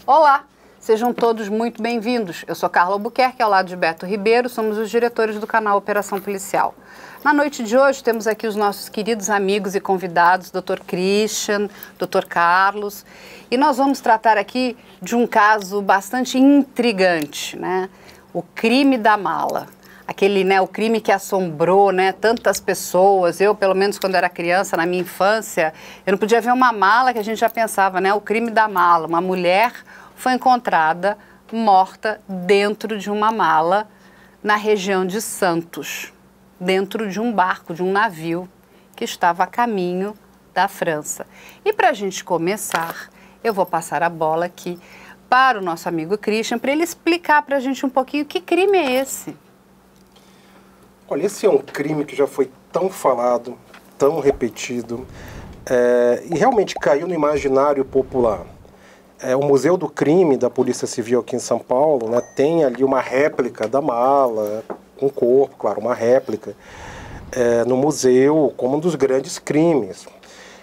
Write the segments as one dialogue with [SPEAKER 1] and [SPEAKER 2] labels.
[SPEAKER 1] Olá, sejam todos muito bem-vindos. Eu sou Carla Albuquerque, ao lado de Beto Ribeiro, somos os diretores do canal Operação Policial. Na noite de hoje temos aqui os nossos queridos amigos e convidados, Dr. Christian, Dr. Carlos, e nós vamos tratar aqui de um caso bastante intrigante, né? O crime da mala. Aquele, né, o crime que assombrou, né, tantas pessoas. Eu, pelo menos quando era criança, na minha infância, eu não podia ver uma mala que a gente já pensava, né, o crime da mala. Uma mulher foi encontrada morta dentro de uma mala na região de Santos, dentro de um barco, de um navio que estava a caminho da França. E para a gente começar, eu vou passar a bola aqui para o nosso amigo Christian, para ele explicar para a gente um pouquinho que crime é esse.
[SPEAKER 2] Olha, esse é um crime que já foi tão falado, tão repetido, e realmente caiu no imaginário popular. O Museu do Crime da Polícia Civil aqui em São Paulo, né, tem ali uma réplica da mala, com corpo, claro, uma réplica, no museu, como um dos grandes crimes.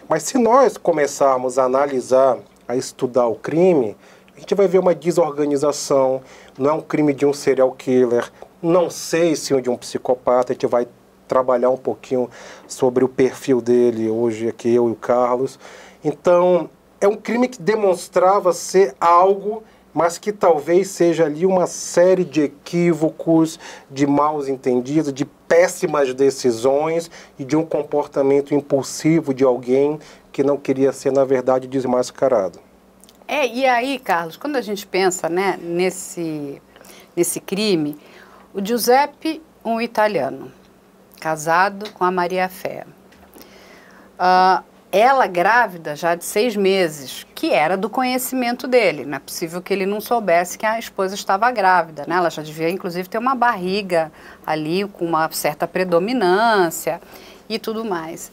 [SPEAKER 2] Mas se nós começarmos a analisar, a estudar o crime, a gente vai ver uma desorganização, não é um crime de um serial killer, não sei se é de um psicopata. A gente vai trabalhar um pouquinho sobre o perfil dele hoje aqui, eu e o Carlos. Então, é um crime que demonstrava ser algo, mas que talvez seja ali uma série de equívocos, de maus entendidos, de péssimas decisões e de um comportamento impulsivo de alguém que não queria ser, na verdade, desmascarado.
[SPEAKER 1] E aí, Carlos, quando a gente pensa, né, nesse crime, o Giuseppe, um italiano, casado com a Maria Fé. Ela grávida já de 6 meses, que era do conhecimento dele. Não é possível que ele não soubesse que a esposa estava grávida, né? Ela já devia, inclusive, ter uma barriga ali com uma certa predominância e tudo mais.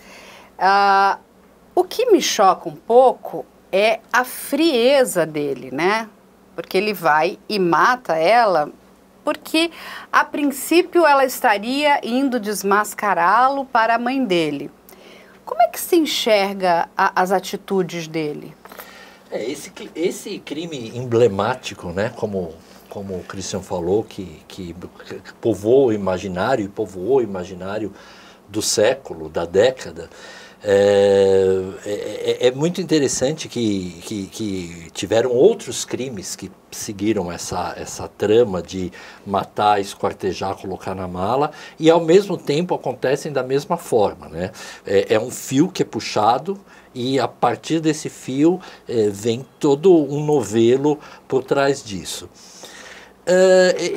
[SPEAKER 1] O que me choca um pouco é a frieza dele, né? Porque ele vai e mata ela porque, a princípio, ela estaria indo desmascará-lo para a mãe dele. Como é que se enxerga as atitudes dele?
[SPEAKER 3] Esse crime emblemático, né, como o Christian falou, que povoou o imaginário e povoou o imaginário do século, da década, é muito interessante que tiveram outros crimes que seguiram essa trama de matar, esquartejar, colocar na mala, e ao mesmo tempo acontecem da mesma forma, né? É um fio que é puxado e a partir desse fio vem todo um novelo por trás disso.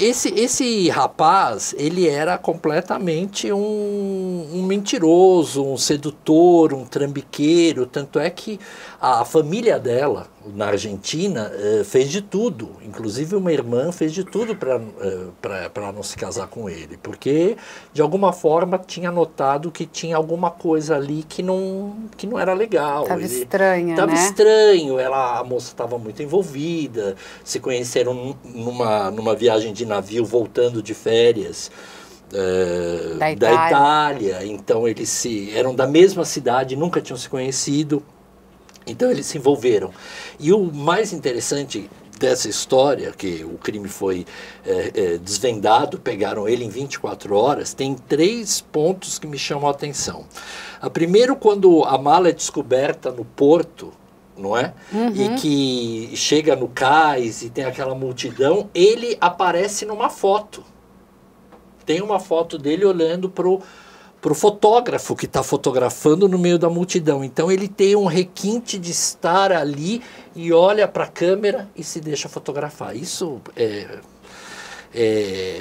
[SPEAKER 3] Esse rapaz, ele era completamente um mentiroso, um sedutor, um trambiqueiro, tanto é que a família dela, na Argentina, fez de tudo, inclusive uma irmã fez de tudo para não se casar com ele, porque de alguma forma tinha notado que tinha alguma coisa ali que não era legal.
[SPEAKER 1] Estava estranha,
[SPEAKER 3] Estava
[SPEAKER 1] né?
[SPEAKER 3] estranho, a moça estava muito envolvida, se conheceram numa viagem de navio voltando de férias da Itália, então eles eram da mesma cidade, nunca tinham se conhecido, então eles se envolveram. E o mais interessante dessa história, que o crime foi desvendado, pegaram ele em 24 horas, tem 3 pontos que me chamam a atenção. Primeiro, quando a mala é descoberta no porto, não é? Uhum. E que chega no cais e tem aquela multidão, ele aparece numa foto. Tem uma foto dele olhando pro fotógrafo que está fotografando no meio da multidão. Então ele tem um requinte de estar ali e olha para a câmera e se deixa fotografar. Isso é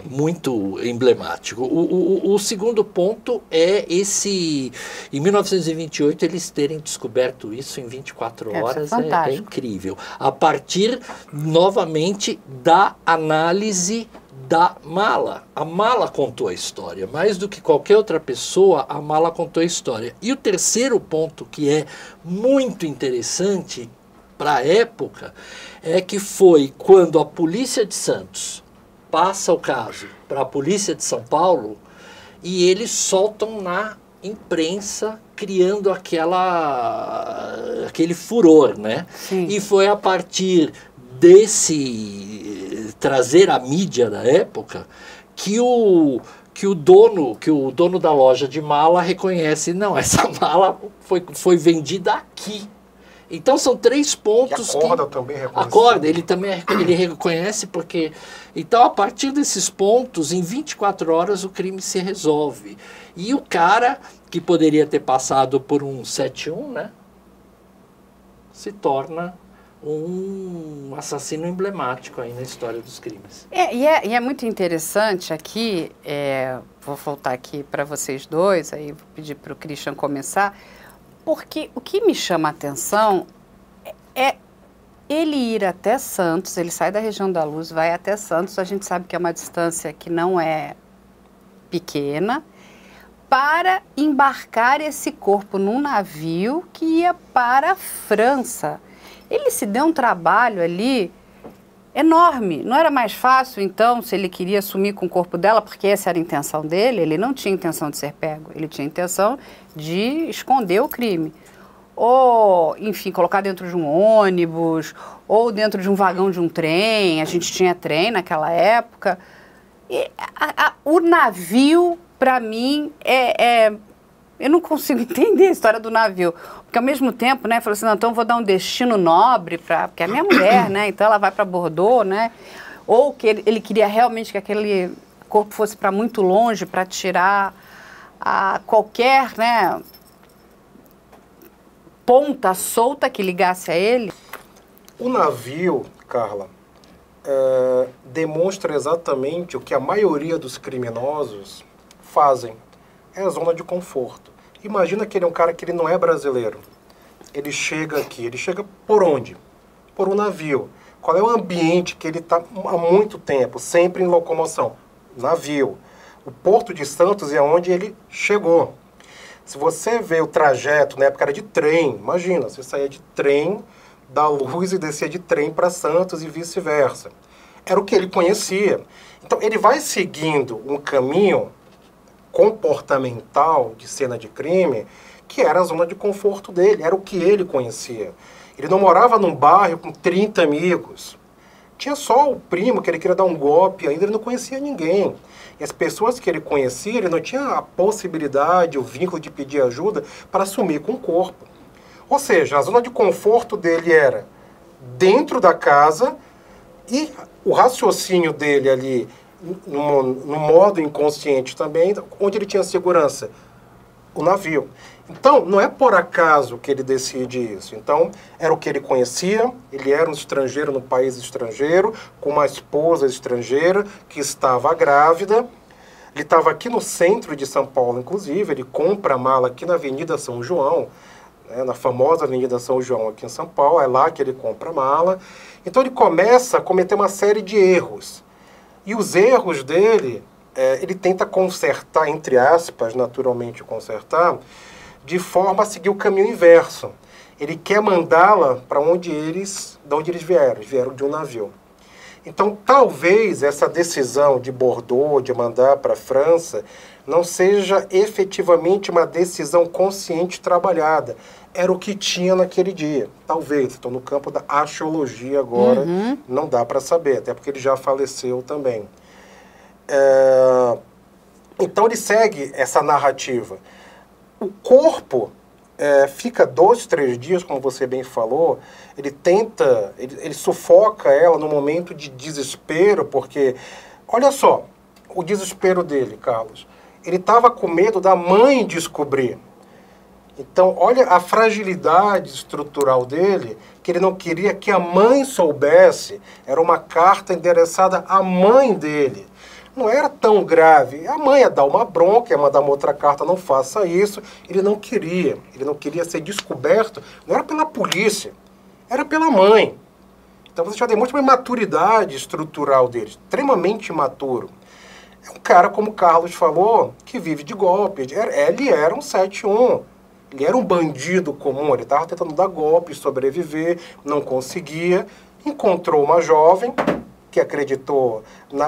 [SPEAKER 3] muito emblemático. O segundo ponto é em 1928, eles terem descoberto isso em 24 horas, é incrível. A partir, novamente, da análise da mala. A mala contou a história. Mais do que qualquer outra pessoa, a mala contou a história. E o terceiro ponto, que é muito interessante, para a época é que foi quando a polícia de Santos passa o caso para a polícia de São Paulo e eles soltam na imprensa, criando aquele furor, né?
[SPEAKER 1] Sim.
[SPEAKER 3] E foi a partir desse trazer a mídia da época que o dono da loja de mala reconhece, não, essa mala foi vendida aqui. Então são 3 pontos
[SPEAKER 2] que... A corda também reconhece.
[SPEAKER 3] A corda, ele reconhece porque... Então, a partir desses pontos, em 24 horas o crime se resolve. E o cara, que poderia ter passado por um 7-1, né? Se torna um assassino emblemático aí na história dos crimes.
[SPEAKER 1] E é muito interessante aqui, vou voltar aqui para vocês dois, aí vou pedir para o Christian começar, porque o que me chama a atenção é ele ir até Santos, ele sai da região da Luz, vai até Santos, a gente sabe que é uma distância que não é pequena, para embarcar esse corpo num navio que ia para a França. Ele se deu um trabalho ali enorme. Não era mais fácil, então, se ele queria sumir com o corpo dela, porque essa era a intenção dele, ele não tinha intenção de ser pego, ele tinha intenção de esconder o crime. Ou, enfim, colocar dentro de um ônibus, ou dentro de um vagão de um trem, a gente tinha trem naquela época. E o navio, para mim, eu não consigo entender a história do navio. Porque, ao mesmo tempo, né, falou assim, não, então vou dar um destino nobre, porque é a minha mulher, né, então ela vai para Bordeaux, né, ou que ele queria realmente que aquele corpo fosse para muito longe, para tirar qualquer, né, ponta solta que ligasse a ele.
[SPEAKER 2] O navio, Carla, demonstra exatamente o que a maioria dos criminosos fazem. É a zona de conforto. Imagina que ele é um cara que ele não é brasileiro. Ele chega aqui, ele chega por onde? Por um navio. Qual é o ambiente que ele está há muito tempo, sempre em locomoção? Navio. O Porto de Santos é onde ele chegou. Se você vê o trajeto, na época era de trem, imagina, você saía de trem da Luz e descia de trem para Santos e vice-versa. Era o que ele conhecia. Então ele vai seguindo um caminho comportamental de cena de crime, que era a zona de conforto dele, era o que ele conhecia. Ele não morava num bairro com 30 amigos. Tinha só o primo que ele queria dar um golpe, ainda ele não conhecia ninguém. E as pessoas que ele conhecia, ele não tinha a possibilidade, o vínculo de pedir ajuda para assumir com o corpo. Ou seja, a zona de conforto dele era dentro da casa e o raciocínio dele ali, no modo inconsciente também, onde ele tinha segurança? O navio. Então, não é por acaso que ele decide isso. Então, era o que ele conhecia, ele era um estrangeiro no país estrangeiro, com uma esposa estrangeira que estava grávida. Ele estava aqui no centro de São Paulo, inclusive, ele compra a mala aqui na Avenida São João, né, na famosa Avenida São João aqui em São Paulo, é lá que ele compra a mala. Então, ele começa a cometer uma série de erros. E os erros dele, ele tenta consertar, entre aspas, naturalmente consertar, de forma a seguir o caminho inverso. Ele quer mandá-la para de onde eles vieram de um navio. Então, talvez essa decisão de Bordeaux, de mandar para a França, não seja efetivamente uma decisão consciente trabalhada. Era o que tinha naquele dia. Talvez, estou no campo da axiologia agora, não dá para saber, até porque ele já faleceu também. Então ele segue essa narrativa. O corpo fica 2, 3 dias, como você bem falou, ele sufoca ela no momento de desespero, porque, olha só, o desespero dele, Carlos, ele estava com medo da mãe descobrir. Então, olha a fragilidade estrutural dele, que ele não queria que a mãe soubesse. Era uma carta endereçada à mãe dele. Não era tão grave. A mãe ia dar uma bronca, ia mandar uma outra carta, não faça isso. Ele não queria ser descoberto. Não era pela polícia, era pela mãe. Então você já demonstra uma maturidade estrutural dele, extremamente imaturo. É um cara, como o Carlos falou, que vive de golpe. Ele era um 7-1. Ele era um bandido comum, ele estava tentando dar golpes, sobreviver, não conseguia. Encontrou uma jovem que acreditou,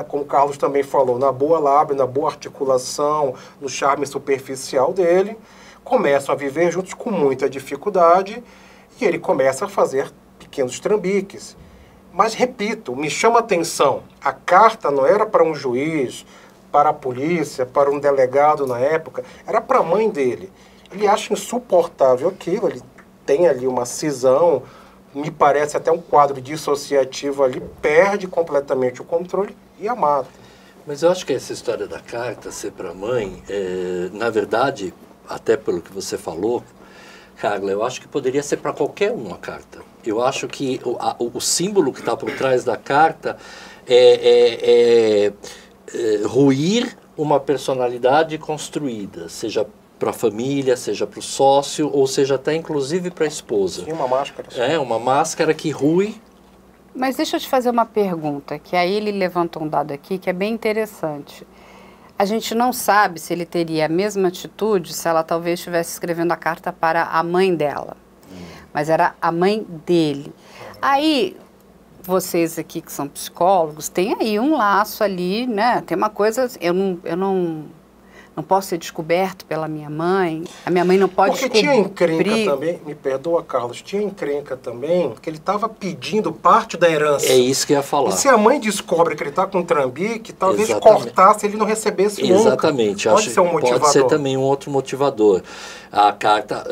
[SPEAKER 2] como o Carlos também falou, na boa lábia, na boa articulação, no charme superficial dele. Começam a viver juntos com muita dificuldade e ele começa a fazer pequenos trambiques. Mas, repito, me chama a atenção, a carta não era para um juiz, para a polícia, para um delegado na época, era para a mãe dele. Ele acha insuportável aquilo, ele tem ali uma cisão, me parece até um quadro dissociativo ali, perde completamente o controle e a mata.
[SPEAKER 3] Mas eu acho que essa história da carta ser para a mãe, na verdade, até pelo que você falou, Carla, eu acho que poderia ser para qualquer uma carta. Eu acho que o símbolo que está por trás da carta é ruir uma personalidade construída, seja para a família, seja para o sócio, ou seja até inclusive para a esposa.
[SPEAKER 2] Sim, uma máscara.
[SPEAKER 3] Uma máscara que rui.
[SPEAKER 1] Mas deixa eu te fazer uma pergunta, que aí ele levantou um dado aqui que é bem interessante. A gente não sabe se ele teria a mesma atitude se ela talvez estivesse escrevendo a carta para a mãe dela. Mas era a mãe dele. Aí, vocês aqui que são psicólogos, tem aí um laço ali, né? Tem uma coisa, eu não posso ser descoberto pela minha mãe, a minha mãe não pode
[SPEAKER 2] Porque
[SPEAKER 1] descobrir.
[SPEAKER 2] tinha encrenca também, me perdoa, Carlos, tinha encrenca também que ele estava pedindo parte da herança.
[SPEAKER 3] É isso que eu ia falar.
[SPEAKER 2] E se a mãe descobre que ele está com trambique, talvez
[SPEAKER 3] Exatamente.
[SPEAKER 2] Cortasse, ele não recebesse nunca.
[SPEAKER 3] Exatamente.
[SPEAKER 2] Pode ser um motivador.
[SPEAKER 3] Pode ser também um outro motivador. A carta,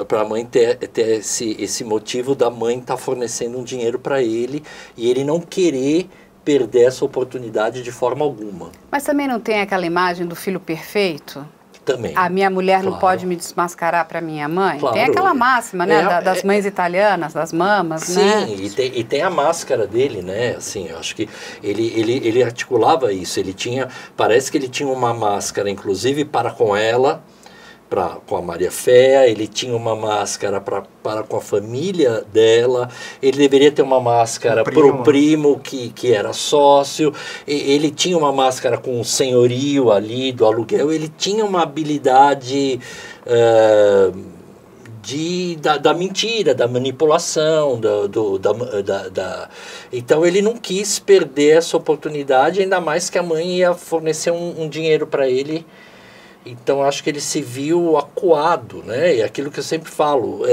[SPEAKER 3] para a mãe ter esse motivo da mãe estar fornecendo um dinheiro para ele e ele não querer perder essa oportunidade de forma alguma.
[SPEAKER 1] Mas também não tem aquela imagem do filho perfeito?
[SPEAKER 3] Também.
[SPEAKER 1] A minha mulher
[SPEAKER 3] Claro.
[SPEAKER 1] não pode me desmascarar para minha mãe?
[SPEAKER 3] Claro.
[SPEAKER 1] Tem aquela máxima, né, das mães italianas, das mamas,
[SPEAKER 3] sim,
[SPEAKER 1] né?
[SPEAKER 3] Sim, e tem a máscara dele, né? Assim, eu acho que ele articulava isso. Ele tinha, parece que ele tinha uma máscara, inclusive, para com ela, com a Maria Féa, ele tinha uma máscara para com a família dela, ele deveria ter uma máscara para o primo que era sócio, ele tinha uma máscara com o senhorio ali do aluguel, ele tinha uma habilidade da mentira, da manipulação, então ele não quis perder essa oportunidade, ainda mais que a mãe ia fornecer um dinheiro para ele. Então, acho que ele se viu acuado, né? E aquilo que eu sempre falo,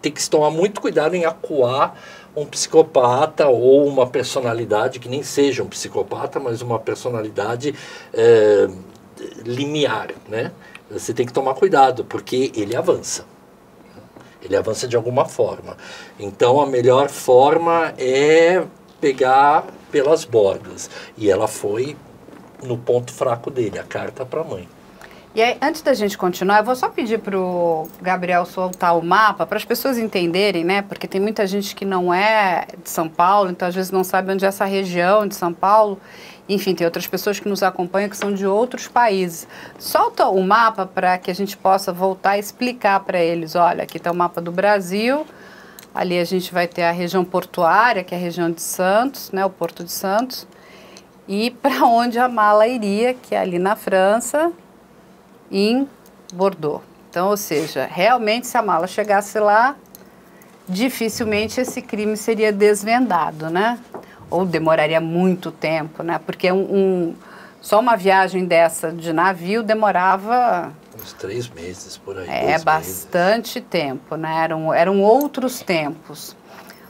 [SPEAKER 3] tem que se tomar muito cuidado em acuar um psicopata ou uma personalidade que nem seja um psicopata, mas uma personalidade limiar, né? Você tem que tomar cuidado, porque ele avança. Ele avança de alguma forma. Então, a melhor forma é pegar pelas bordas. E ela foi no ponto fraco dele, a carta para a mãe.
[SPEAKER 1] E aí, antes da gente continuar, eu vou só pedir para o Gabriel soltar o mapa para as pessoas entenderem, né? Porque tem muita gente que não é de São Paulo, então às vezes não sabe onde é essa região de São Paulo. Enfim, tem outras pessoas que nos acompanham que são de outros países. Solta o mapa para que a gente possa voltar e explicar para eles. Olha, aqui está o mapa do Brasil, ali a gente vai ter a região portuária, que é a região de Santos, né? O Porto de Santos. E para onde a mala iria, que é ali na França, em Bordeaux. Então, ou seja, realmente se a mala chegasse lá, dificilmente esse crime seria desvendado, né? Ou demoraria muito tempo, né? Porque só uma viagem dessa de navio demorava...
[SPEAKER 3] uns 3 meses, por aí.
[SPEAKER 1] Bastante tempo, né? Eram outros tempos.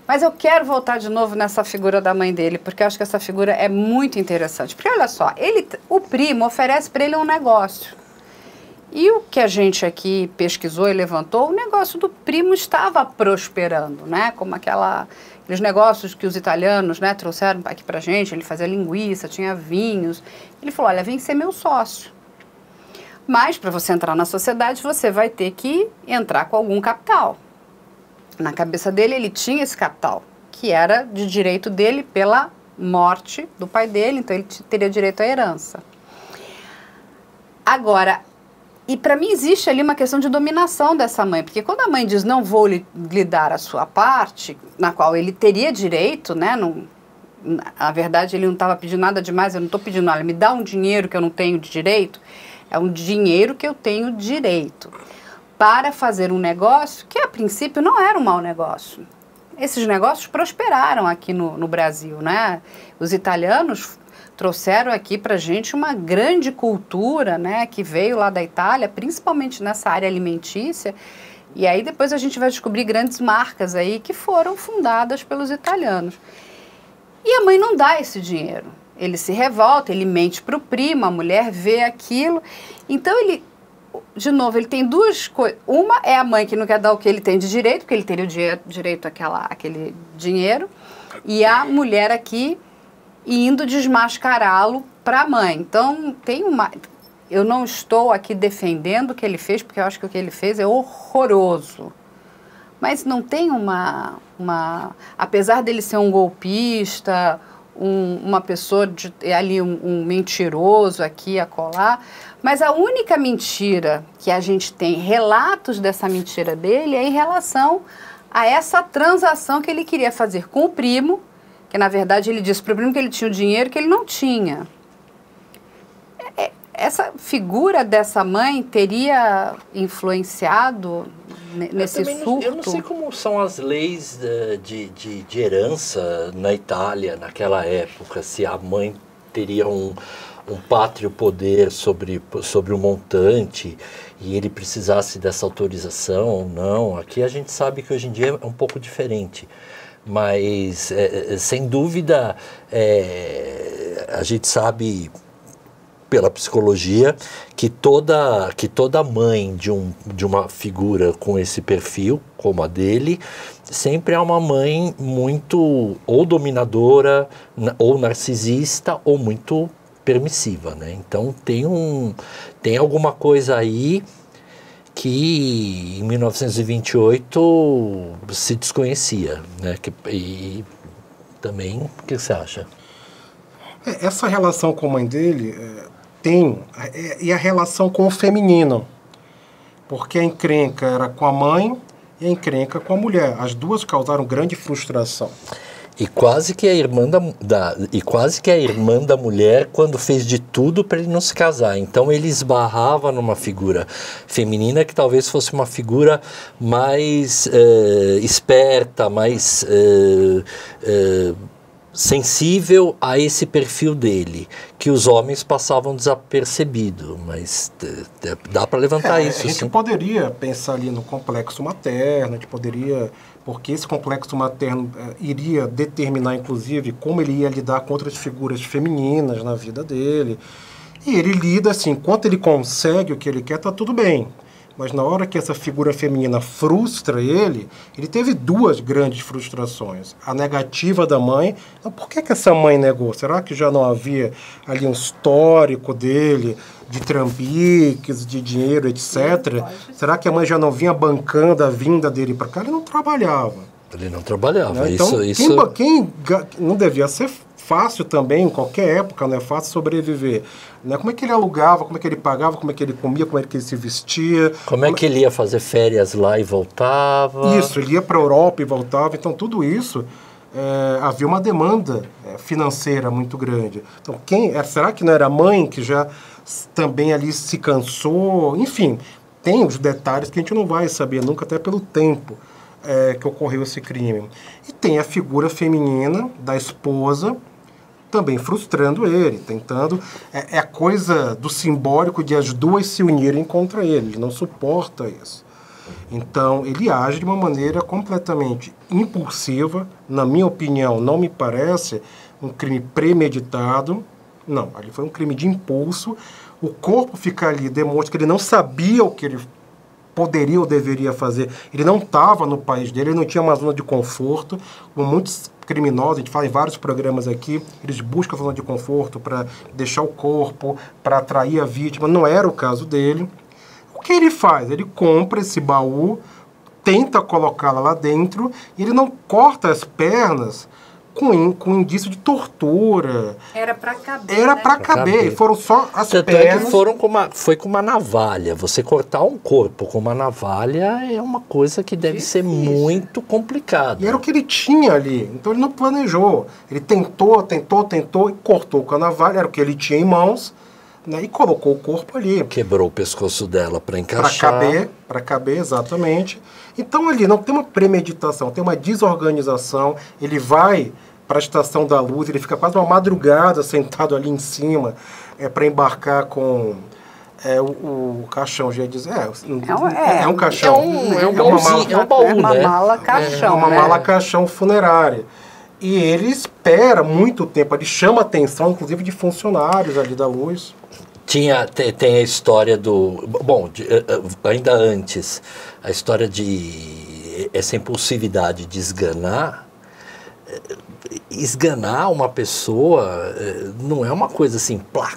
[SPEAKER 1] Mas eu quero voltar de novo nessa figura da mãe dele, porque eu acho que essa figura é muito interessante. Porque olha só, o primo oferece para ele um negócio. E o que a gente aqui pesquisou e levantou, o negócio do primo estava prosperando, né? Como aqueles negócios que os italianos, né, trouxeram aqui pra gente, ele fazia linguiça, tinha vinhos. Ele falou, olha, vem ser meu sócio. Mas para você entrar na sociedade, você vai ter que entrar com algum capital. Na cabeça dele, ele tinha esse capital, que era de direito dele pela morte do pai dele, então ele teria direito à herança. Agora, e para mim existe ali uma questão de dominação dessa mãe, porque quando a mãe diz não vou lhe dar a sua parte, na qual ele teria direito, né, na verdade ele não estava pedindo nada demais, eu não estou pedindo nada, me dá um dinheiro que eu não tenho de direito, é um dinheiro que eu tenho direito. para fazer um negócio que, a princípio, não era um mau negócio. Esses negócios prosperaram aqui no Brasil, né? Os italianos trouxeram aqui para a gente uma grande cultura, né, que veio lá da Itália, principalmente nessa área alimentícia, e aí depois a gente vai descobrir grandes marcas aí que foram fundadas pelos italianos. E a mãe não dá esse dinheiro. Ele se revolta, ele mente para o primo, a mulher vê aquilo. Então ele, de novo, ele tem duas coisas. Uma é a mãe que não quer dar o que ele tem de direito, porque ele teria o direito àquele dinheiro, e a mulher aqui indo desmascará-lo para a mãe. Então, tem uma... Eu não estou aqui defendendo o que ele fez, porque eu acho que o que ele fez é horroroso. Mas não tem uma... Apesar dele ser um golpista, uma pessoa ali, um mentiroso aqui, acolá, mas a única mentira que a gente tem, relatos dessa mentira dele, é em relação a essa transação que ele queria fazer com o primo, que na verdade ele disse para o primo que ele tinha o dinheiro que ele não tinha. Essa figura dessa mãe teria influenciado nesse surto?
[SPEAKER 3] Eu não sei como são as leis de herança na Itália naquela época, se a mãe teria um pátrio poder sobre o montante e ele precisasse dessa autorização ou não. Aqui a gente sabe que hoje em dia é um pouco diferente. Mas, sem dúvida, a gente sabe pela psicologia que toda mãe de uma figura com esse perfil, como a dele, sempre é uma mãe muito ou dominadora, ou narcisista, ou muito permissiva, né? Então tem alguma coisa aí que em 1928 se desconhecia, né? E também, o que você acha?
[SPEAKER 2] Essa relação com a mãe dele e a relação com o feminino, porque a encrenca era com a mãe e a encrenca com a mulher. As duas causaram grande frustração.
[SPEAKER 3] E quase que a irmã da mulher, quando fez de tudo para ele não se casar. Então ele esbarrava numa figura feminina que talvez fosse uma figura mais esperta, mais sensível a esse perfil dele, que os homens passavam desapercebido, mas dá para levantar isso.
[SPEAKER 2] A gente poderia pensar ali no complexo materno, a gente poderia, porque esse complexo materno iria determinar, inclusive, como ele ia lidar com outras figuras femininas na vida dele. E ele lida assim, enquanto ele consegue o que ele quer, tá tudo bem. Mas na hora que essa figura feminina frustra ele teve duas grandes frustrações. A negativa da mãe. Então, por que essa mãe negou? Será que já não havia ali um histórico dele de trambiques, de dinheiro, etc.? Será que a mãe já não vinha bancando a vinda dele para cá? Ele não trabalhava.
[SPEAKER 3] Ele não trabalhava.
[SPEAKER 2] Né? Então, quem não devia ser fácil também, em qualquer época, não é fácil sobreviver. Né? Como é que ele alugava, como é que ele pagava, como é que ele comia, como é que ele se vestia.
[SPEAKER 3] Como é que ele ia fazer férias lá e voltava.
[SPEAKER 2] Isso, ele ia para a Europa e voltava. Então, tudo isso, havia uma demanda financeira muito grande. Então, será que não era a mãe que já também ali se cansou? Enfim, tem os detalhes que a gente não vai saber nunca, até pelo tempo que ocorreu esse crime. E tem a figura feminina da esposa, também frustrando ele, tentando... É a coisa do simbólico de as duas se unirem contra ele. Ele não suporta isso. Então, ele age de uma maneira completamente impulsiva. Na minha opinião, não me parece um crime premeditado. Não, ali foi um crime de impulso. O corpo ficar ali demonstra que ele não sabia o que ele poderia ou deveria fazer. Ele não estava no país dele, ele não tinha uma zona de conforto. Como muitos criminosos, a gente fala em vários programas aqui, eles buscam a zona de conforto para deixar o corpo, para atrair a vítima. Não era o caso dele. O que ele faz? Ele compra esse baú, tenta colocá-la lá dentro, e ele não corta as pernas com indício de tortura.
[SPEAKER 1] Era para caber.
[SPEAKER 2] Era para caber. E foram só as pernas.
[SPEAKER 3] É que foi com uma navalha. Você cortar um corpo com uma navalha é uma coisa que deve ser muito complicada.
[SPEAKER 2] E era o que ele tinha ali. Então ele não planejou. Ele tentou e cortou com a navalha. Era o que ele tinha em mãos. né, e colocou o corpo ali.
[SPEAKER 3] Quebrou o pescoço dela para encaixar.
[SPEAKER 2] Para caber, exatamente. Então ali não tem uma premeditação, tem uma desorganização. Ele vai para a Estação da Luz, ele fica quase uma madrugada sentado ali em cima para embarcar com o caixão, já diz, é um caixão.
[SPEAKER 3] É um baú,
[SPEAKER 1] é uma mala caixão.
[SPEAKER 2] É uma mala caixão funerária. E ele espera muito tempo, ele chama a atenção, inclusive, de funcionários ali da Luz.
[SPEAKER 3] Tem a história do... Bom, ainda antes, a história de essa impulsividade de esganar. Esganar uma pessoa não é uma coisa assim, plá,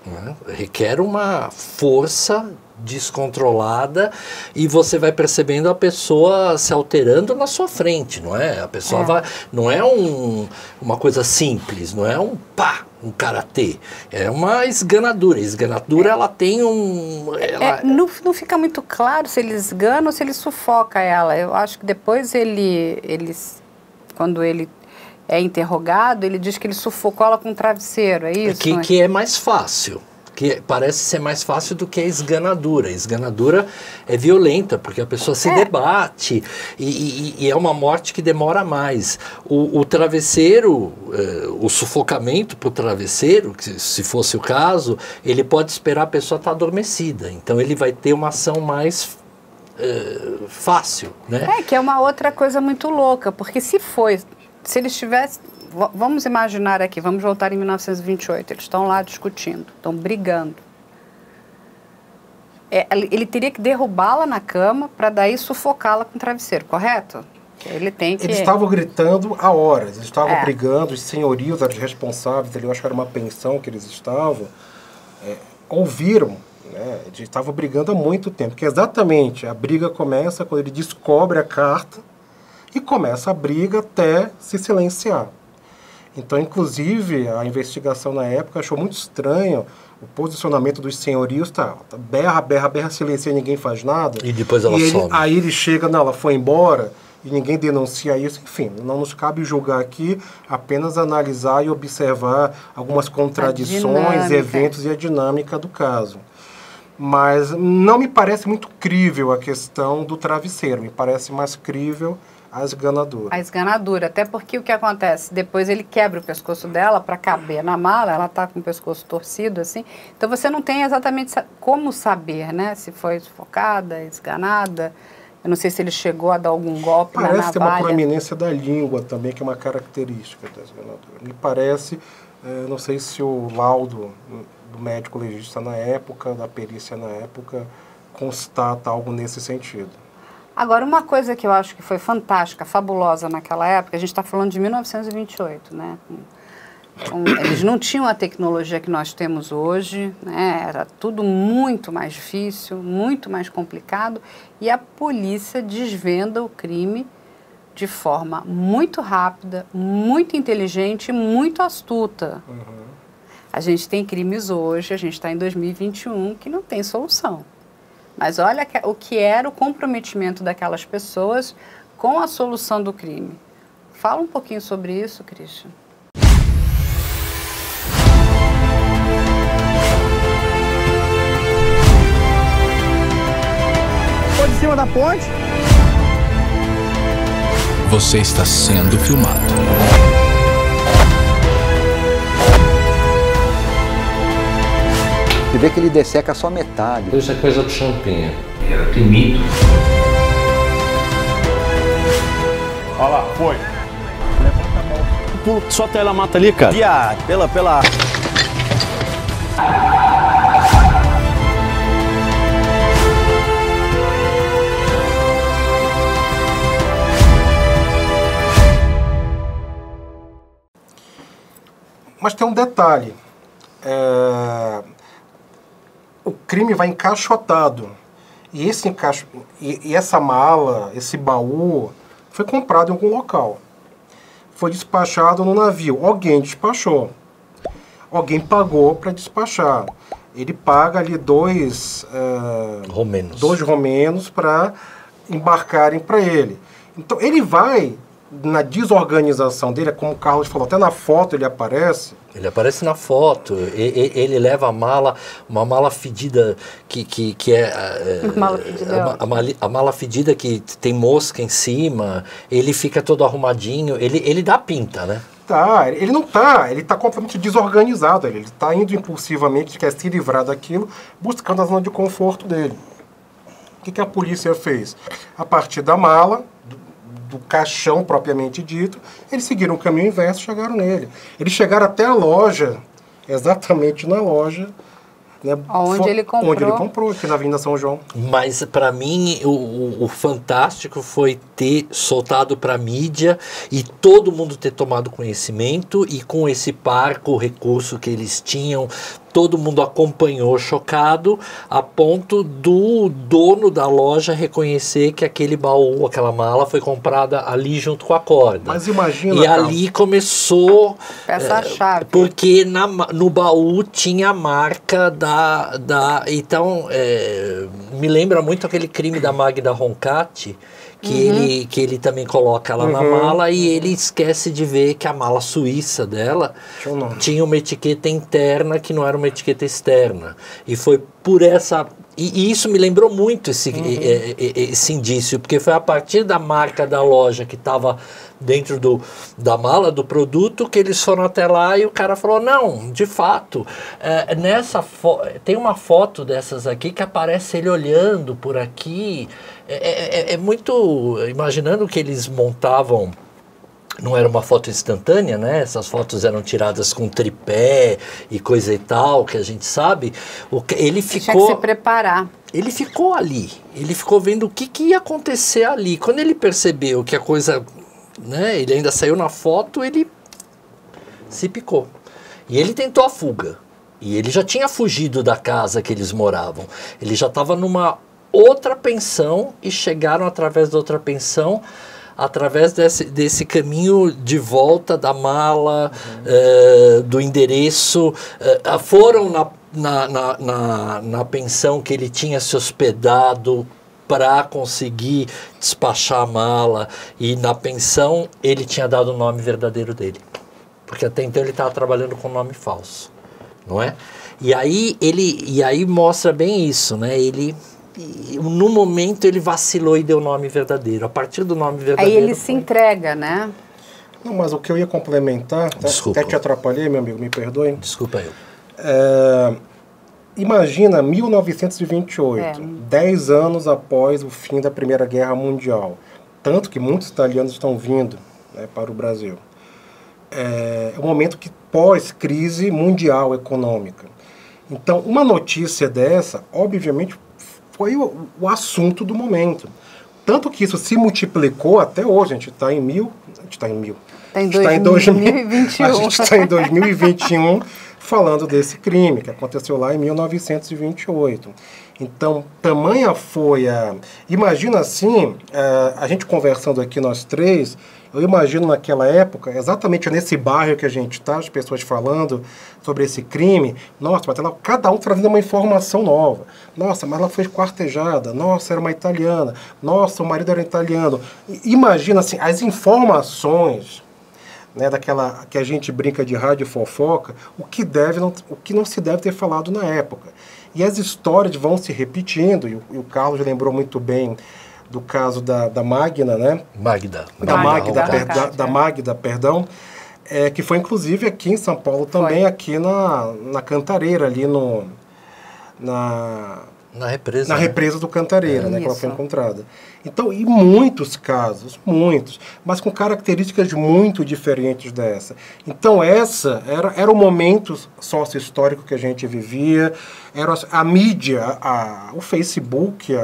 [SPEAKER 3] né? Requer uma força descontrolada e você vai percebendo a pessoa se alterando na sua frente, não é? A pessoa vai, não é uma coisa simples, não é um karatê, é uma esganadura. A esganadura ela tem
[SPEAKER 1] não fica muito claro se ele esgana ou se ele sufoca ela. Eu acho que depois quando ele é interrogado, ele diz que ele sufocou ela com um travesseiro, é isso?
[SPEAKER 3] Que é mais fácil. Que parece ser mais fácil do que a esganadura. A esganadura é violenta, porque a pessoa se debate e é uma morte que demora mais. O travesseiro, o sufocamento para o travesseiro, que se fosse o caso, ele pode esperar a pessoa estar adormecida. Então ele vai ter uma ação mais fácil, né?
[SPEAKER 1] Que é uma outra coisa muito louca, porque se eles tivessem... Vamos imaginar aqui, vamos voltar em 1928, eles estão lá discutindo, estão brigando. Ele teria que derrubá-la na cama para daí sufocá-la com o travesseiro, correto?
[SPEAKER 2] Eles estavam gritando há horas, eles estavam brigando, os senhorios eram os responsáveis, eu acho que era uma pensão que eles estavam, ouviram, né, eles estavam brigando há muito tempo, que exatamente a briga começa quando ele descobre a carta e começa a briga até se silenciar. Então, inclusive, a investigação na época achou muito estranho o posicionamento dos senhorios, berra, silencia, ninguém faz nada.
[SPEAKER 3] E depois ela some.
[SPEAKER 2] Aí ele chega, ela foi embora e ninguém denuncia isso. Enfim, não nos cabe julgar aqui, apenas analisar e observar algumas contradições, eventos e a dinâmica do caso. Mas não me parece muito crível a questão do travesseiro, me parece mais crível a esganadura.
[SPEAKER 1] A esganadura, até porque o que acontece? Depois ele quebra o pescoço dela para caber na mala, ela está com o pescoço torcido, assim. Então você não tem exatamente como saber, né? Se foi sufocada, esganada. Eu não sei se ele chegou a dar algum golpe na navalha.
[SPEAKER 2] Parece ter uma proeminência da língua também, que é uma característica da esganadura. Me parece, não sei se o laudo do médico legista na época, da perícia na época, constata algo nesse sentido.
[SPEAKER 1] Agora, uma coisa que eu acho que foi fantástica, fabulosa naquela época, a gente está falando de 1928, né? Eles não tinham a tecnologia que nós temos hoje, né? Era tudo muito mais difícil, muito mais complicado, e a polícia desvenda o crime de forma muito rápida, muito inteligente e muito astuta. A gente tem crimes hoje, a gente está em 2021, que não tem solução. Mas olha o que era o comprometimento daquelas pessoas com a solução do crime. Fala um pouquinho sobre isso, Christian.
[SPEAKER 4] Foi de cima da ponte?
[SPEAKER 5] Você está sendo filmado.
[SPEAKER 4] Você vê que ele desseca só metade.
[SPEAKER 3] Isso é coisa do Champinha.
[SPEAKER 6] Era temido.
[SPEAKER 7] Olha lá, foi. Levanta a mão. Pulo, só até ela mata ali, cara. Viado, pela...
[SPEAKER 2] Mas tem um detalhe. O crime vai encaixotado. E essa mala, esse baú, foi comprado em algum local. Foi despachado no navio. Alguém despachou. Alguém pagou para despachar. Ele paga ali dois romenos para embarcarem para ele. Então ele vai na desorganização dele, como o Carlos falou, até na foto ele aparece.
[SPEAKER 3] Ele aparece na foto, ele leva uma mala fedida que é a mala fedida que tem mosca em cima, ele fica todo arrumadinho, ele dá pinta, né?
[SPEAKER 2] Ele tá completamente desorganizado, ele tá indo impulsivamente, quer se livrar daquilo, buscando a zona de conforto dele. O que a polícia fez? A partir da mala, do caixão propriamente dito, eles seguiram o caminho inverso e chegaram nele. Eles chegaram até a loja, exatamente na loja, né,
[SPEAKER 1] onde ele comprou,
[SPEAKER 2] aqui na Avenida São João.
[SPEAKER 3] Mas para mim o fantástico foi ter soltado para a mídia e todo mundo ter tomado conhecimento, e com esse parco, o recurso que eles tinham, todo mundo acompanhou chocado, a ponto do dono da loja reconhecer que aquele baú, aquela mala foi comprada ali junto com a corda.
[SPEAKER 2] Mas imagina,
[SPEAKER 3] e ali começou
[SPEAKER 1] peça-chave,
[SPEAKER 3] porque no baú tinha a marca então me lembra muito aquele crime da Magda Roncati, que ele também coloca ela na mala, e ele esquece de ver que a mala suíça dela tinha uma etiqueta interna que não era uma etiqueta externa. E foi por essa... E isso me lembrou muito esse indício, porque foi a partir da marca da loja que estava dentro da mala do produto que eles foram até lá, e o cara falou, não, de fato, tem uma foto dessas aqui que aparece ele olhando por aqui, muito, imaginando que eles montavam. Não era uma foto instantânea, né? Essas fotos eram tiradas com tripé e coisa e tal, que a gente sabe. Ele ficou...
[SPEAKER 1] Tinha que se preparar.
[SPEAKER 3] Ele ficou ali. Ele ficou vendo o que ia acontecer ali. Quando ele percebeu que a coisa... né? Ele ainda saiu na foto, ele se picou. E ele tentou a fuga. E ele já tinha fugido da casa que eles moravam. Ele já estava numa outra pensão, e chegaram através da outra pensão, através desse caminho de volta da mala, do endereço, foram na pensão que ele tinha se hospedado para conseguir despachar a mala, e na pensão ele tinha dado o nome verdadeiro dele, porque até então ele estava trabalhando com nome falso, não é? E aí mostra bem isso, né? No momento ele vacilou e deu o nome verdadeiro. A partir do nome verdadeiro...
[SPEAKER 1] Aí ele se entrega, né?
[SPEAKER 2] Não, mas o que eu ia complementar...
[SPEAKER 3] Desculpa.
[SPEAKER 2] Até te atrapalhei, meu amigo, me perdoe.
[SPEAKER 3] Desculpa eu.
[SPEAKER 2] Imagina 1928, 10 anos após o fim da Primeira Guerra Mundial. Tanto que muitos italianos estão vindo, né, para o Brasil. É um momento que pós-crise mundial econômica. Então, uma notícia dessa, obviamente, foi o assunto do momento. Tanto que isso se multiplicou até hoje. A gente está em
[SPEAKER 1] 2021.
[SPEAKER 2] A gente está em 2021 falando desse crime que aconteceu lá em 1928. Então, tamanha foi a... Imagina assim, a gente conversando aqui, nós três, eu imagino naquela época, exatamente nesse bairro que a gente está, as pessoas falando sobre esse crime, nossa, mas cada um trazendo uma informação nova. Nossa, mas ela foi esquartejada, nossa, era uma italiana, nossa, o marido era italiano. Imagina assim, as informações, né, daquela que a gente brinca de rádio fofoca, o que não se deve ter falado na época. E as histórias vão se repetindo, e o Carlos lembrou muito bem do caso da Magda, né? Da Magda, perdão, que foi inclusive aqui em São Paulo também, aqui na Cantareira, ali na represa do Cantareira, né, que ela foi encontrada. Então, e muitos casos, mas com características muito diferentes dessa. Então, essa era o momento sócio-histórico que a gente vivia, era a mídia, o Facebook,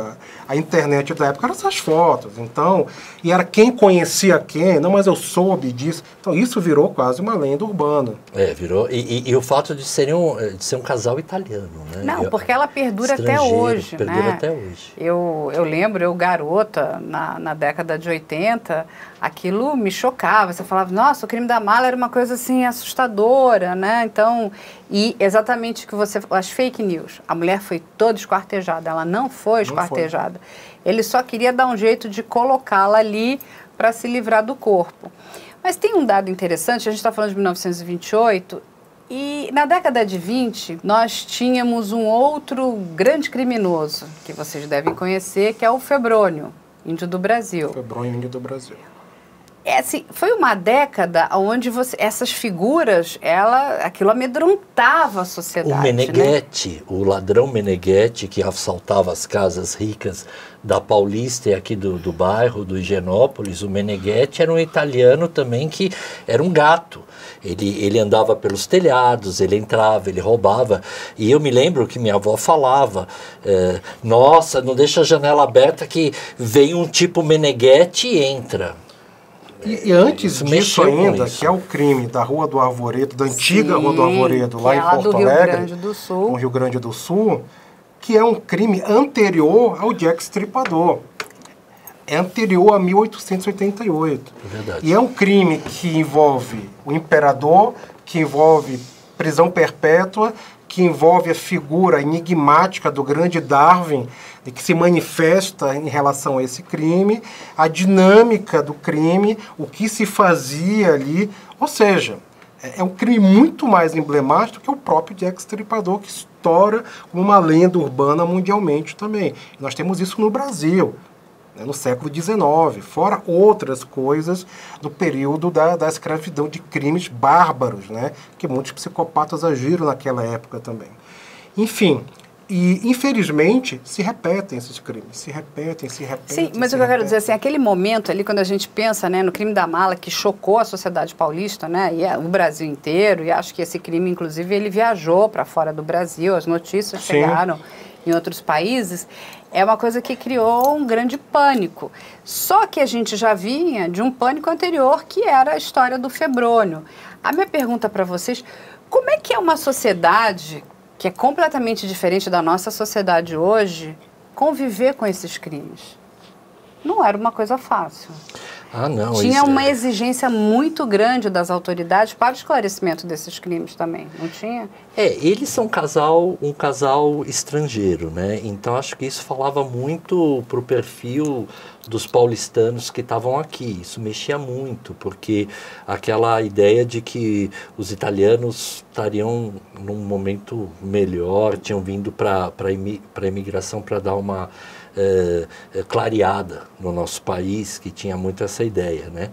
[SPEAKER 2] a internet da época, eram essas fotos. Então, e era quem conhecia quem, não, mas eu soube disso. Então, isso virou quase uma lenda urbana.
[SPEAKER 3] Virou. E o fato de ser um casal italiano, né?
[SPEAKER 1] Não, porque ela perdura até hoje,
[SPEAKER 3] Perdura até hoje.
[SPEAKER 1] Eu lembro, eu garota, na década de 80, aquilo me chocava. Você falava, nossa, o crime da mala era uma coisa assim assustadora, né? Então, e exatamente o que as fake news. A mulher foi toda esquartejada, ela não foi esquartejada. Ele só queria dar um jeito de colocá-la ali para se livrar do corpo. Mas tem um dado interessante, a gente está falando de 1928, e na década de 20 nós tínhamos um outro grande criminoso, que vocês devem conhecer, que é o Febrônio, índio do Brasil.
[SPEAKER 2] Febrônio, índio do Brasil.
[SPEAKER 1] Assim, foi uma década onde essas figuras, aquilo amedrontava a sociedade.
[SPEAKER 3] O Meneghetti, né? O ladrão Meneghetti, que assaltava as casas ricas da Paulista e aqui do bairro, do Higienópolis, o Meneghetti era um italiano também que era um gato. Ele andava pelos telhados, ele entrava, ele roubava. E eu me lembro que minha avó falava, nossa, não deixa a janela aberta que vem um tipo Meneghetti e entra.
[SPEAKER 2] E antes disso ainda, que é o crime da Rua do Arvoredo, da antiga Rua do Arvoredo, lá em Porto Alegre, no Rio Grande do Sul, que é um crime anterior ao Jack Stripador. É anterior a 1888.
[SPEAKER 3] É verdade.
[SPEAKER 2] E é um crime que envolve o imperador, que envolve prisão perpétua, que envolve a figura enigmática do grande Darwin, e que se manifesta em relação a esse crime, a dinâmica do crime, o que se fazia ali. Ou seja, é um crime muito mais emblemático do que o próprio Jack Stripador, que estoura como uma lenda urbana mundialmente também. Nós temos isso no Brasil, né, no século XIX, fora outras coisas do período da escravidão, de crimes bárbaros, né, que muitos psicopatas agiram naquela época também. Enfim, e infelizmente se repetem esses crimes, se repetem.
[SPEAKER 1] Sim, mas o que eu quero dizer assim, aquele momento ali, quando a gente pensa, né, no crime da mala que chocou a sociedade paulista, né, e o Brasil inteiro, e acho que esse crime, inclusive, ele viajou para fora do Brasil, as notícias chegaram em outros países, é uma coisa que criou um grande pânico. Só que a gente já vinha de um pânico anterior, que era a história do Febrônio. A minha pergunta para vocês, como é que é uma sociedade que é completamente diferente da nossa sociedade hoje, conviver com esses crimes? Não era uma coisa fácil.
[SPEAKER 3] Ah, não.
[SPEAKER 1] Tinha uma exigência muito grande das autoridades para o esclarecimento desses crimes também, não tinha?
[SPEAKER 3] Eles são um casal estrangeiro, né? Então acho que isso falava muito para o perfil dos paulistanos que estavam aqui. Isso mexia muito, porque aquela ideia de que os italianos estariam num momento melhor, tinham vindo para a imigração para dar uma clareada no nosso país, que tinha muito essa ideia, né?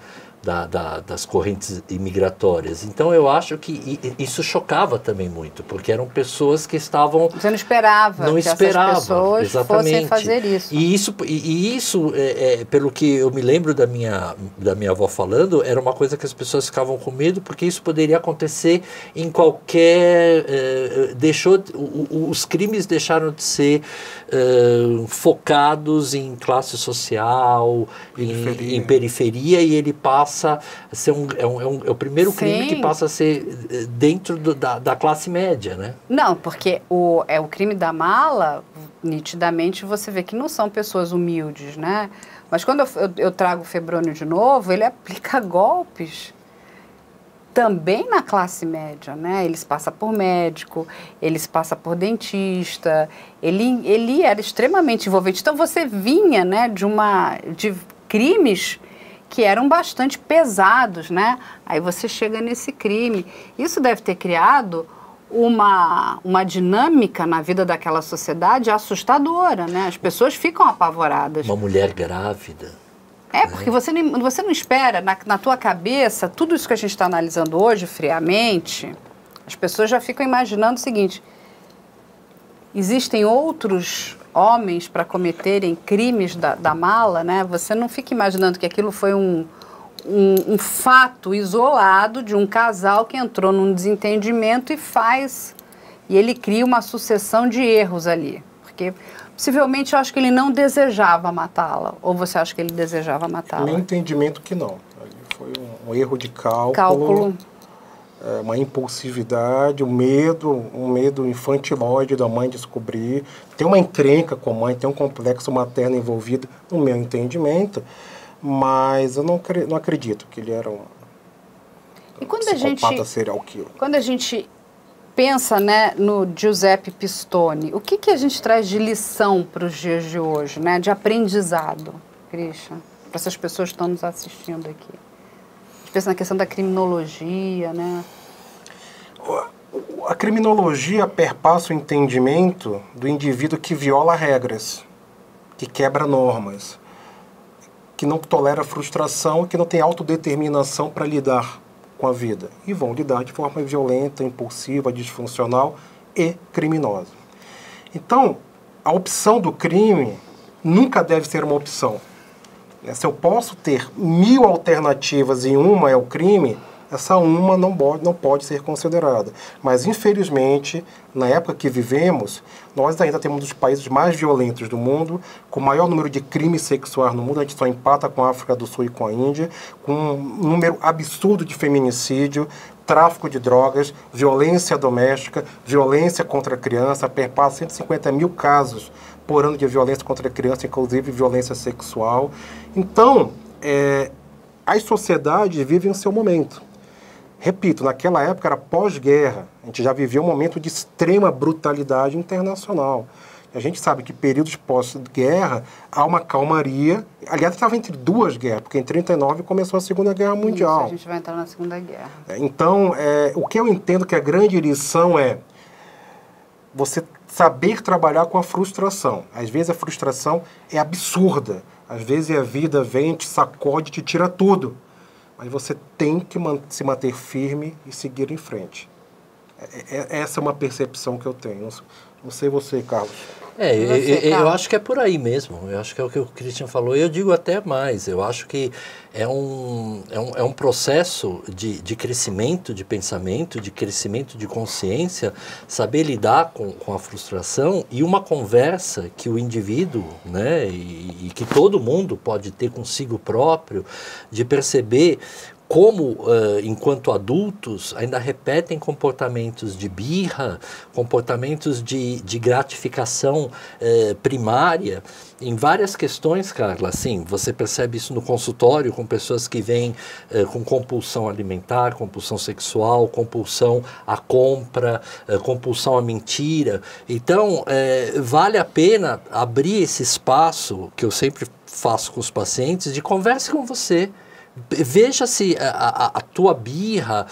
[SPEAKER 3] Das correntes imigratórias. Então eu acho que isso chocava também muito, porque eram pessoas que estavam...
[SPEAKER 1] Você não esperava que essas pessoas fossem fazer isso.
[SPEAKER 3] E isso pelo que eu me lembro da minha avó falando, era uma coisa que as pessoas ficavam com medo, porque isso poderia acontecer em qualquer... os crimes deixaram de ser focados em classe social, em periferia, e ele passa a ser é o primeiro crime que passa a ser dentro da classe média, né?
[SPEAKER 1] Não, porque o crime da mala, nitidamente você vê que não são pessoas humildes, né? Mas quando eu trago o Febrônio de novo, ele aplica golpes também na classe média, né? Eles passam por médico, eles passam por dentista, ele era extremamente envolvente. Então você vinha, né, de crimes que eram bastante pesados, né? Aí você chega nesse crime. Isso deve ter criado uma dinâmica na vida daquela sociedade assustadora, né? As pessoas ficam apavoradas.
[SPEAKER 3] Uma mulher grávida.
[SPEAKER 1] Porque você não espera, na tua cabeça, tudo isso que a gente está analisando hoje, friamente, as pessoas já ficam imaginando o seguinte: existem outros homens para cometerem crimes da mala, né? Você não fica imaginando que aquilo foi um fato isolado de um casal que entrou num desentendimento e ele cria uma sucessão de erros ali. Porque possivelmente eu acho que ele não desejava matá-la. Ou você acha que ele desejava matá-la?
[SPEAKER 2] Meu entendimento que não. Foi um erro de cálculo. Uma impulsividade, um medo infantilóide da mãe descobrir. Tem uma encrenca com a mãe, tem um complexo materno envolvido, no meu entendimento, mas eu não acredito que ele era um psicopata serial killer.
[SPEAKER 1] Quando a gente pensa, né, no Giuseppe Pistone, o que a gente traz de lição para os dias de hoje, né, de aprendizado, Christian? essas pessoas que estão nos assistindo aqui? Pensa na questão da criminologia, né?
[SPEAKER 2] A criminologia perpassa o entendimento do indivíduo que viola regras, que quebra normas, que não tolera frustração, que não tem autodeterminação para lidar com a vida. E vão lidar de forma violenta, impulsiva, disfuncional e criminosa. Então, a opção do crime nunca deve ser uma opção. Se eu posso ter 1000 alternativas e uma é o crime, essa uma não pode ser considerada. Mas, infelizmente, na época que vivemos, nós ainda temos um dos países mais violentos do mundo, com o maior número de crimes sexuais no mundo. A gente só empata com a África do Sul e com a Índia, com um número absurdo de feminicídio, tráfico de drogas, violência doméstica, violência contra a criança, perpassa 150 mil casos por ano de violência contra a criança, inclusive violência sexual. Então, as sociedades vivem o seu momento. Repito, naquela época era pós-guerra, a gente já vivia um momento de extrema brutalidade internacional. A gente sabe que períodos pós-guerra há uma calmaria. Aliás, estava entre duas guerras, porque em 1939 começou a Segunda Guerra Mundial.
[SPEAKER 1] Isso, a gente vai entrar na Segunda Guerra.
[SPEAKER 2] Então, o que eu entendo que a grande lição é você saber trabalhar com a frustração. Às vezes a frustração é absurda. Às vezes a vida vem, te sacode, te tira tudo. Mas você tem que se manter firme e seguir em frente. Essa é uma percepção que eu tenho. Não sei você, Carlos.
[SPEAKER 3] Eu acho que é por aí mesmo. Eu acho que é o que o Christian falou. E eu digo até mais. Eu acho que é um processo de crescimento de pensamento, de crescimento de consciência, saber lidar com a frustração e uma conversa que o indivíduo, né, e que todo mundo pode ter consigo próprio, de perceber como, enquanto adultos, ainda repetem comportamentos de birra, comportamentos de gratificação primária, em várias questões, Carla. Assim, você percebe isso no consultório com pessoas que vêm com compulsão alimentar, compulsão sexual, compulsão à compra, compulsão à mentira. Então, vale a pena abrir esse espaço, que eu sempre faço com os pacientes, de converse com você. Veja se a tua birra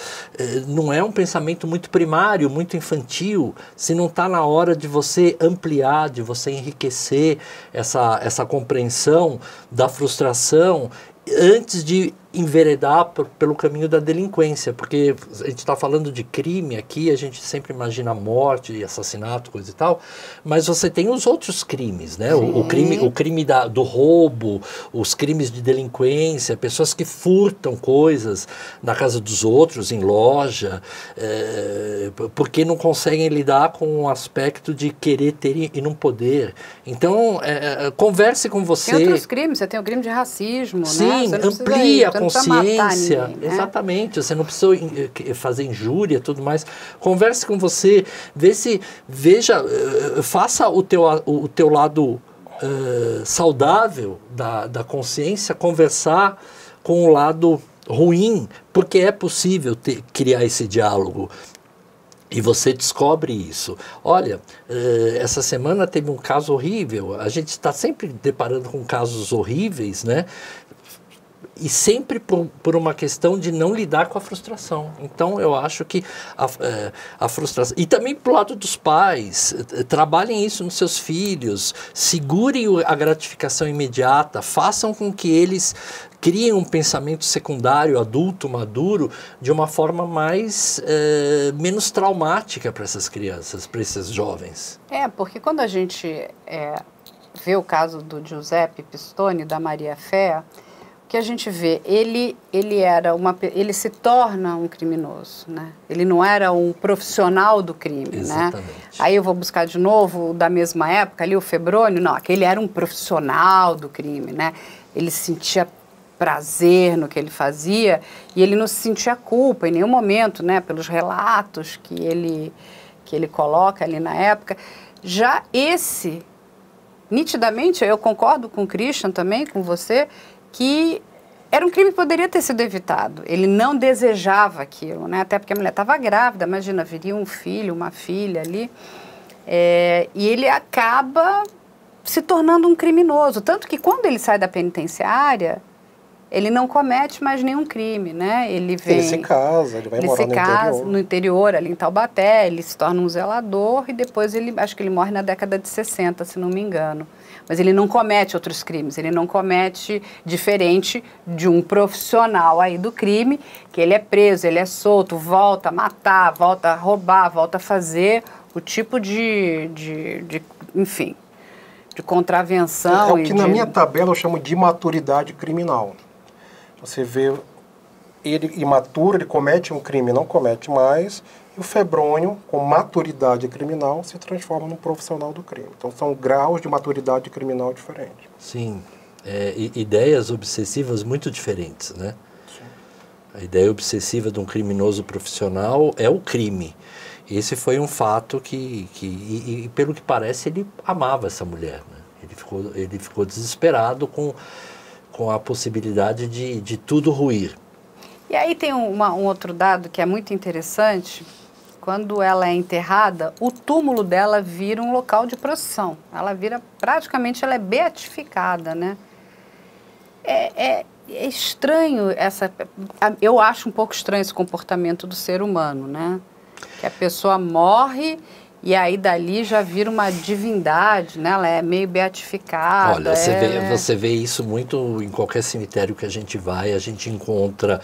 [SPEAKER 3] não é um pensamento muito primário, muito infantil, se não está na hora de você ampliar, de você enriquecer essa compreensão da frustração antes de enveredar pelo caminho da delinquência, porque a gente está falando de crime aqui, a gente sempre imagina morte, assassinato, coisa e tal, mas você tem os outros crimes, né? O crime do roubo, os crimes de delinquência, pessoas que furtam coisas na casa dos outros, em loja, porque não conseguem lidar com o aspecto de querer ter e não poder. Então, converse com você.
[SPEAKER 1] Tem outros crimes, você tem o crime de racismo,
[SPEAKER 3] sim,
[SPEAKER 1] né?
[SPEAKER 3] amplia a consciência,
[SPEAKER 1] ninguém, né?
[SPEAKER 3] Exatamente, você não precisa fazer injúria, tudo mais. Converse com você, faça o teu lado saudável da consciência, conversar com o lado ruim, porque é possível criar esse diálogo. E você descobre isso. Olha, essa semana teve um caso horrível, a gente está sempre deparando com casos horríveis, né? E sempre por uma questão de não lidar com a frustração. Então, eu acho que a frustração... E também pro lado dos pais, trabalhem isso nos seus filhos, segurem a gratificação imediata, façam com que eles criem um pensamento secundário, adulto, maduro, de uma forma menos traumática para essas crianças, para esses jovens.
[SPEAKER 1] Porque quando a gente vê o caso do Giuseppe Pistone, da Maria Fé, que a gente vê, ele se torna um criminoso, né? Ele não era um profissional do crime,
[SPEAKER 3] exatamente,
[SPEAKER 1] né? Aí eu vou buscar de novo, da mesma época, ali o Febrônio, não, aquele era um profissional do crime, né? Ele sentia prazer no que ele fazia e ele não sentia culpa em nenhum momento, né? Pelos relatos que ele coloca ali na época. Já esse, nitidamente, eu concordo com o Christian também, com você, que era um crime que poderia ter sido evitado. Ele não desejava aquilo, né? Até porque a mulher estava grávida, imagina, viria um filho, uma filha ali. E ele acaba se tornando um criminoso. Tanto que quando ele sai da penitenciária, ele não comete mais nenhum crime, né? Ele se
[SPEAKER 2] casa, ele vai morar
[SPEAKER 1] no interior, ali em Taubaté, ele se torna um zelador e depois acho que ele morre na década de 60, se não me engano. Mas ele não comete outros crimes, ele não comete diferente de um profissional aí do crime, que ele é preso, ele é solto, volta a matar, volta a roubar, volta a fazer o tipo enfim, de contravenção.
[SPEAKER 2] É o que na minha tabela eu chamo de imaturidade criminal. Você vê ele imaturo, ele comete um crime, não comete mais, e o febrônio, com maturidade criminal, se transforma num profissional do crime. Então, são graus de maturidade criminal diferentes.
[SPEAKER 3] Sim, ideias obsessivas muito diferentes, né? Sim. A ideia obsessiva de um criminoso profissional é o crime. Esse foi um fato e pelo que parece, ele amava essa mulher, né? Ele ficou desesperado com a possibilidade de tudo ruir.
[SPEAKER 1] E aí tem um outro dado que é muito interessante. Quando ela é enterrada, o túmulo dela vira um local de procissão. Praticamente ela é beatificada, né? É estranho eu acho um pouco estranho esse comportamento do ser humano, né? Que a pessoa morre e aí dali já vira uma divindade, né? Ela é meio beatificada.
[SPEAKER 3] Olha, você vê isso muito em qualquer cemitério que a gente vai, a gente encontra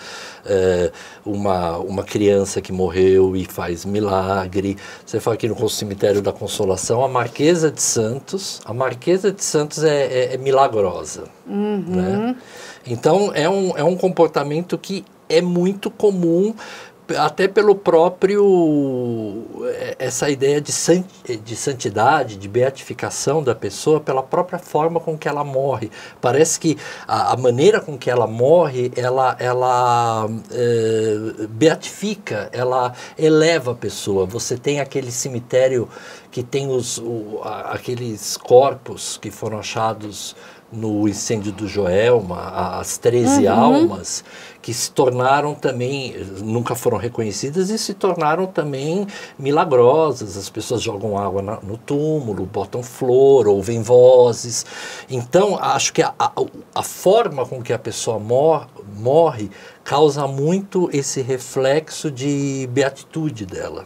[SPEAKER 3] uma criança que morreu e faz milagre. Você fala aqui no cemitério da Consolação, a Marquesa de Santos é milagrosa.
[SPEAKER 1] Uhum.
[SPEAKER 3] Né? Então, é um comportamento que é muito comum, até pelo próprio, essa ideia de santidade, de beatificação da pessoa, pela própria forma com que ela morre. Parece que a maneira com que ela morre, ela beatifica, ela eleva a pessoa. Você tem aquele cemitério que tem aqueles corpos que foram achados no incêndio do Joelma, as 13 almas, que se tornaram também, nunca foram reconhecidas e se tornaram também milagrosas. As pessoas jogam água no túmulo, botam flor, ouvem vozes. Então, acho que a forma com que a pessoa morre causa muito esse reflexo de beatitude dela.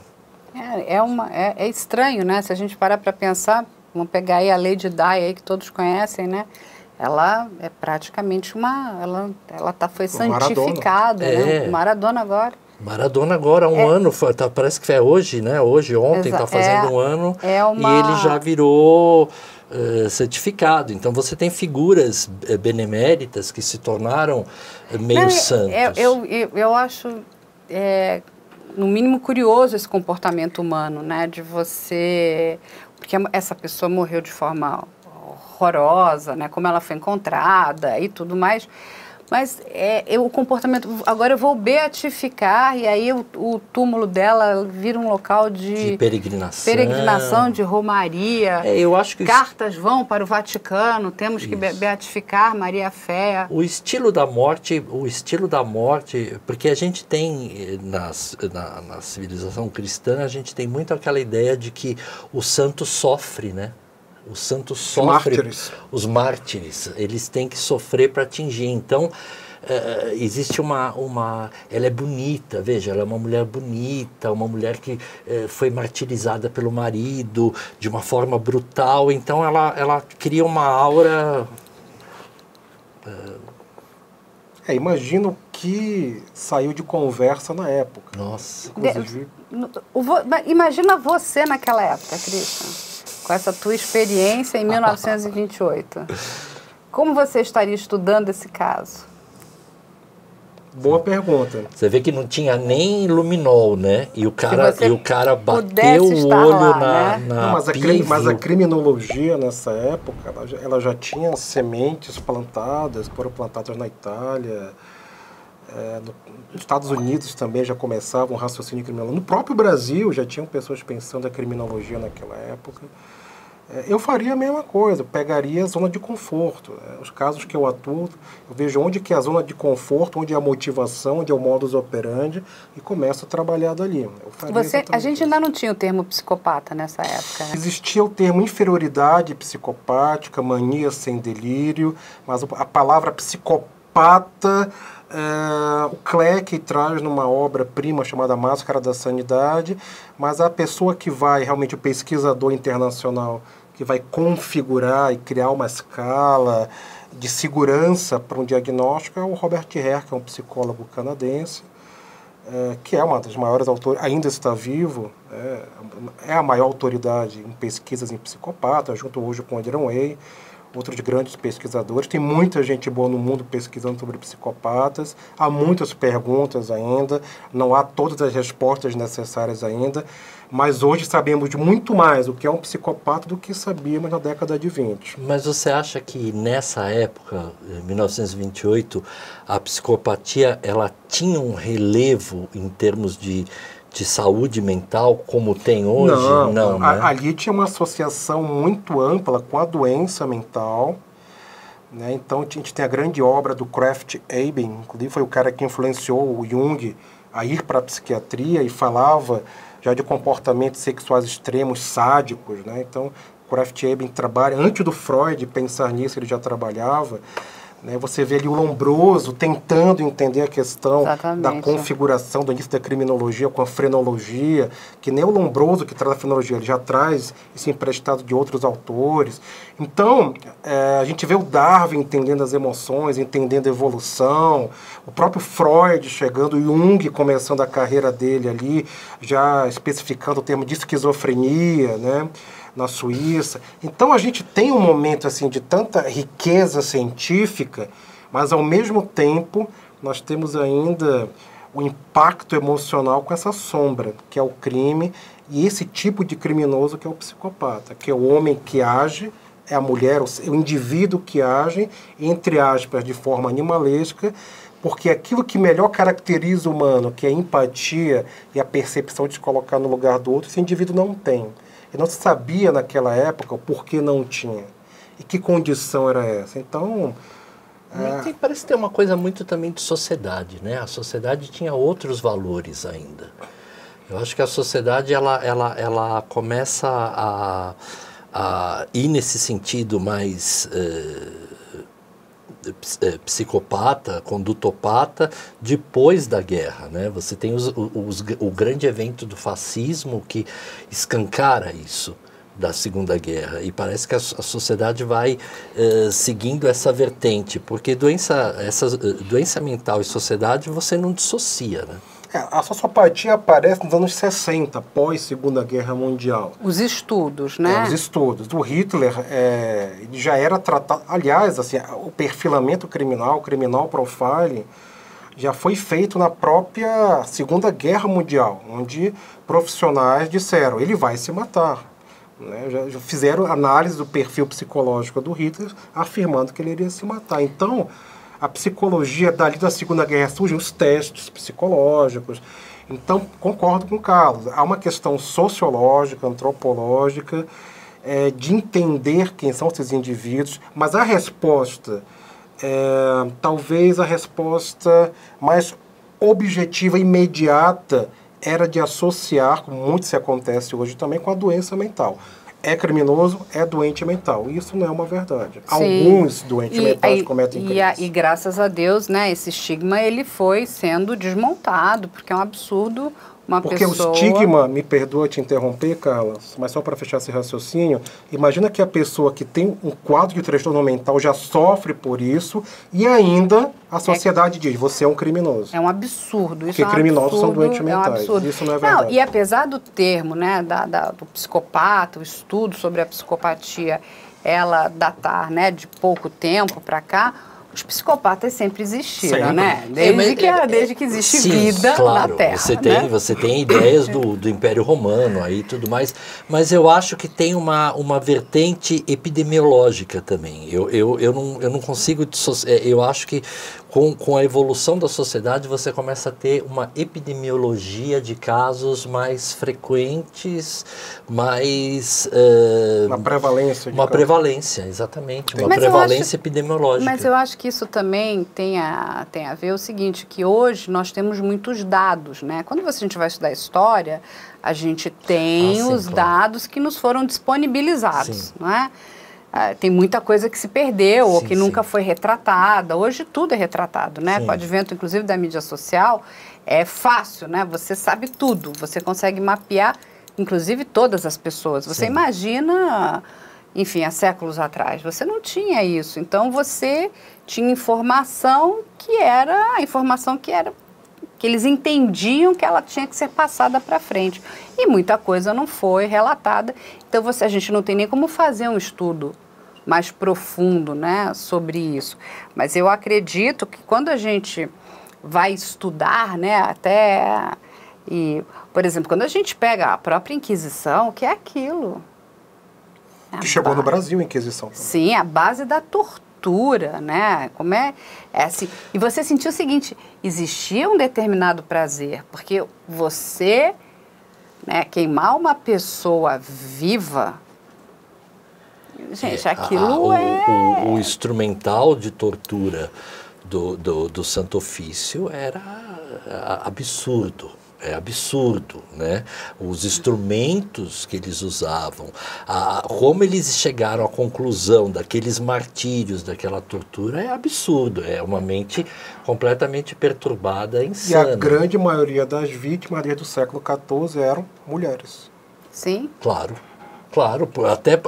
[SPEAKER 1] É estranho, né? Se a gente parar para pensar, vamos pegar aí a Lady Di aí, que todos conhecem, né? Ela é praticamente foi santificada, né? Maradona agora.
[SPEAKER 3] Maradona agora, um ano, parece que é hoje, né? Ontem está fazendo um ano e ele já virou santificado. Então você tem figuras beneméritas que se tornaram meio santos.
[SPEAKER 1] Eu acho, no mínimo, curioso esse comportamento humano, né? De você... Porque essa pessoa morreu de forma horrorosa, né? Como ela foi encontrada e tudo mais. Mas o comportamento... Agora eu vou beatificar e aí o túmulo dela vira um local de peregrinação, de romaria.
[SPEAKER 3] Eu acho que
[SPEAKER 1] cartas vão para o Vaticano, temos que beatificar Maria Féa.
[SPEAKER 3] O estilo da morte, porque a gente tem na civilização cristã, a gente tem muito aquela ideia de que o santo sofre, né? O santo sofre, os mártires, eles têm que sofrer para atingir. Então, existe ela é bonita, veja, ela é uma mulher bonita, uma mulher que foi martirizada pelo marido de uma forma brutal. Então, ela cria uma aura...
[SPEAKER 2] Imagina o que saiu de conversa na época.
[SPEAKER 3] Nossa.
[SPEAKER 2] Inclusive...
[SPEAKER 1] Imagina você naquela época, Christian. Com essa tua experiência em 1928. Como você estaria estudando esse caso?
[SPEAKER 2] Boa pergunta.
[SPEAKER 3] Você vê que não tinha nem luminol, né? E o cara bateu o olho na
[SPEAKER 2] mas a criminologia nessa época, ela já tinha sementes plantadas, foram plantadas na Itália, nos Estados Unidos também já começava um raciocínio criminal. No próprio Brasil já tinham pessoas pensando a criminologia naquela época. Eu faria a mesma coisa, pegaria a zona de conforto. Os casos que eu atuo, eu vejo onde que é a zona de conforto, onde é a motivação, onde é o modus operandi e começo a trabalhar dali.
[SPEAKER 1] A gente ainda não tinha o termo psicopata nessa época, né?
[SPEAKER 2] Existia o termo inferioridade psicopática, mania sem delírio, mas a palavra psicopata, o Cleck traz numa obra-prima chamada Máscara da Sanidade, mas a pessoa que vai, realmente o pesquisador internacional, que vai configurar e criar uma escala de segurança para um diagnóstico é o Robert Hare, que é um psicólogo canadense, que é uma das maiores autoridades, ainda está vivo, é a maior autoridade em pesquisas em psicopatas, junto hoje com o Adrian Way, outros grandes pesquisadores. Tem muita gente boa no mundo pesquisando sobre psicopatas, há muitas perguntas ainda, não há todas as respostas necessárias ainda, mas hoje sabemos muito mais o que é um psicopata do que sabíamos na década de 20.
[SPEAKER 3] Mas você acha que nessa época, 1928, a psicopatia ela tinha um relevo em termos de saúde mental como tem hoje? Não, né?
[SPEAKER 2] Ali tinha uma associação muito ampla com a doença mental, né? Então a gente tem a grande obra do Krafft Ebing, inclusive foi o cara que influenciou o Jung a ir para a psiquiatria e falava já de comportamentos sexuais extremos, sádicos, né? Então Krafft Ebing trabalha, antes do Freud pensar nisso, ele já trabalhava. Você vê ali o Lombroso tentando entender a questão da configuração do início da criminologia com a frenologia, que nem o Lombroso que traz a frenologia, ele já traz isso emprestado de outros autores. Então, a gente vê o Darwin entendendo as emoções, entendendo a evolução, o próprio Freud chegando, o Jung começando a carreira dele ali, já especificando o termo de esquizofrenia, né? Na Suíça. Então a gente tem um momento assim de tanta riqueza científica, mas ao mesmo tempo nós temos ainda o impacto emocional com essa sombra, que é o crime, e esse tipo de criminoso que é o psicopata, que é o homem que age, é a mulher, o indivíduo que age, entre aspas, de forma animalesca, porque aquilo que melhor caracteriza o humano, que é a empatia e a percepção de se colocar no lugar do outro, esse indivíduo não tem. E não se sabia naquela época o porquê não tinha. E que condição era essa. Então...
[SPEAKER 3] Parece ter uma coisa muito também de sociedade, né? A sociedade tinha outros valores ainda. Eu acho que a sociedade ela começa a ir nesse sentido mais... psicopata, condutopata, depois da guerra, né? Você tem o grande evento do fascismo que escancara isso da Segunda Guerra, e parece que a sociedade vai seguindo essa vertente, porque doença mental e sociedade você não dissocia, né?
[SPEAKER 2] A sociopatia aparece nos anos 60, pós Segunda Guerra Mundial.
[SPEAKER 1] Os estudos, né?
[SPEAKER 2] Os estudos. O Hitler ele já era tratado... Aliás, assim, o perfilamento criminal, o criminal profiling, já foi feito na própria Segunda Guerra Mundial, onde profissionais disseram, ele vai se matar. Né? Já fizeram análise do perfil psicológico do Hitler, afirmando que ele iria se matar. Então... A psicologia, dali da Segunda Guerra, surgem os testes psicológicos. Então, concordo com o Carlos. Há uma questão sociológica, antropológica, de entender quem são esses indivíduos, mas a resposta, talvez a resposta mais objetiva, imediata, era de associar, como muito se acontece hoje também, com a doença mental. É criminoso, é doente mental. Isso não é uma verdade. Sim. Alguns doentes mentais cometem crimes.
[SPEAKER 1] E graças a Deus, né, esse estigma ele foi sendo desmontado, porque é um absurdo
[SPEAKER 2] Porque o estigma, me perdoa te interromper, Carla, mas só para fechar esse raciocínio, imagina que a pessoa que tem um quadro de transtorno mental já sofre por isso e ainda a sociedade diz, você é um criminoso.
[SPEAKER 1] É um absurdo. Isso
[SPEAKER 2] porque criminosos são doentes mentais. Isso não é verdade.
[SPEAKER 1] Não, e apesar do termo, né, do psicopata, o estudo sobre a psicopatia, ela datar, né, de pouco tempo para cá, Os psicopatas sempre existiram,
[SPEAKER 2] sempre,
[SPEAKER 1] né? Desde que existe
[SPEAKER 3] sim,
[SPEAKER 1] vida
[SPEAKER 3] claro,
[SPEAKER 1] na Terra.
[SPEAKER 3] Você tem ideias do Império Romano aí e tudo mais, mas eu acho que tem uma vertente epidemiológica também. Eu não consigo dissociar. Eu acho que com a evolução da sociedade você começa a ter uma epidemiologia de casos mais frequentes, mais...
[SPEAKER 2] Uma prevalência.
[SPEAKER 3] Uma prevalência, exatamente. Uma prevalência epidemiológica.
[SPEAKER 1] Mas eu acho que isso também tem a ver o seguinte, que hoje nós temos muitos dados, né? Quando a gente vai estudar história, a gente tem os dados que nos foram disponibilizados, não é? Tem muita coisa que se perdeu ou que nunca foi retratada. Hoje tudo é retratado, né? Com o advento, inclusive, da mídia social, é fácil, né? Você sabe tudo, você consegue mapear, inclusive, todas as pessoas. Você imagina, enfim, há séculos atrás, você não tinha isso. Então, você tinha informação que eles entendiam que ela tinha que ser passada para frente. E muita coisa não foi relatada. Então, a gente não tem nem como fazer um estudo mais profundo, né, sobre isso. Mas eu acredito que quando a gente vai estudar, né, por exemplo, quando a gente pega a própria Inquisição, o que é aquilo?
[SPEAKER 2] Que chegou no Brasil, a Inquisição.
[SPEAKER 1] Sim, a base da tortura, né? Como é assim. E você sentiu o seguinte, existia um determinado prazer, porque você, né, queimar uma pessoa viva, gente, aquilo
[SPEAKER 3] o instrumental de tortura do Santo Ofício era absurdo. É absurdo, né? Os instrumentos que eles usavam, como eles chegaram à conclusão daqueles martírios, daquela tortura, é absurdo. É uma mente completamente perturbada, insana.
[SPEAKER 2] E a grande maioria das vítimas do século XIV eram mulheres.
[SPEAKER 1] Sim.
[SPEAKER 3] Claro,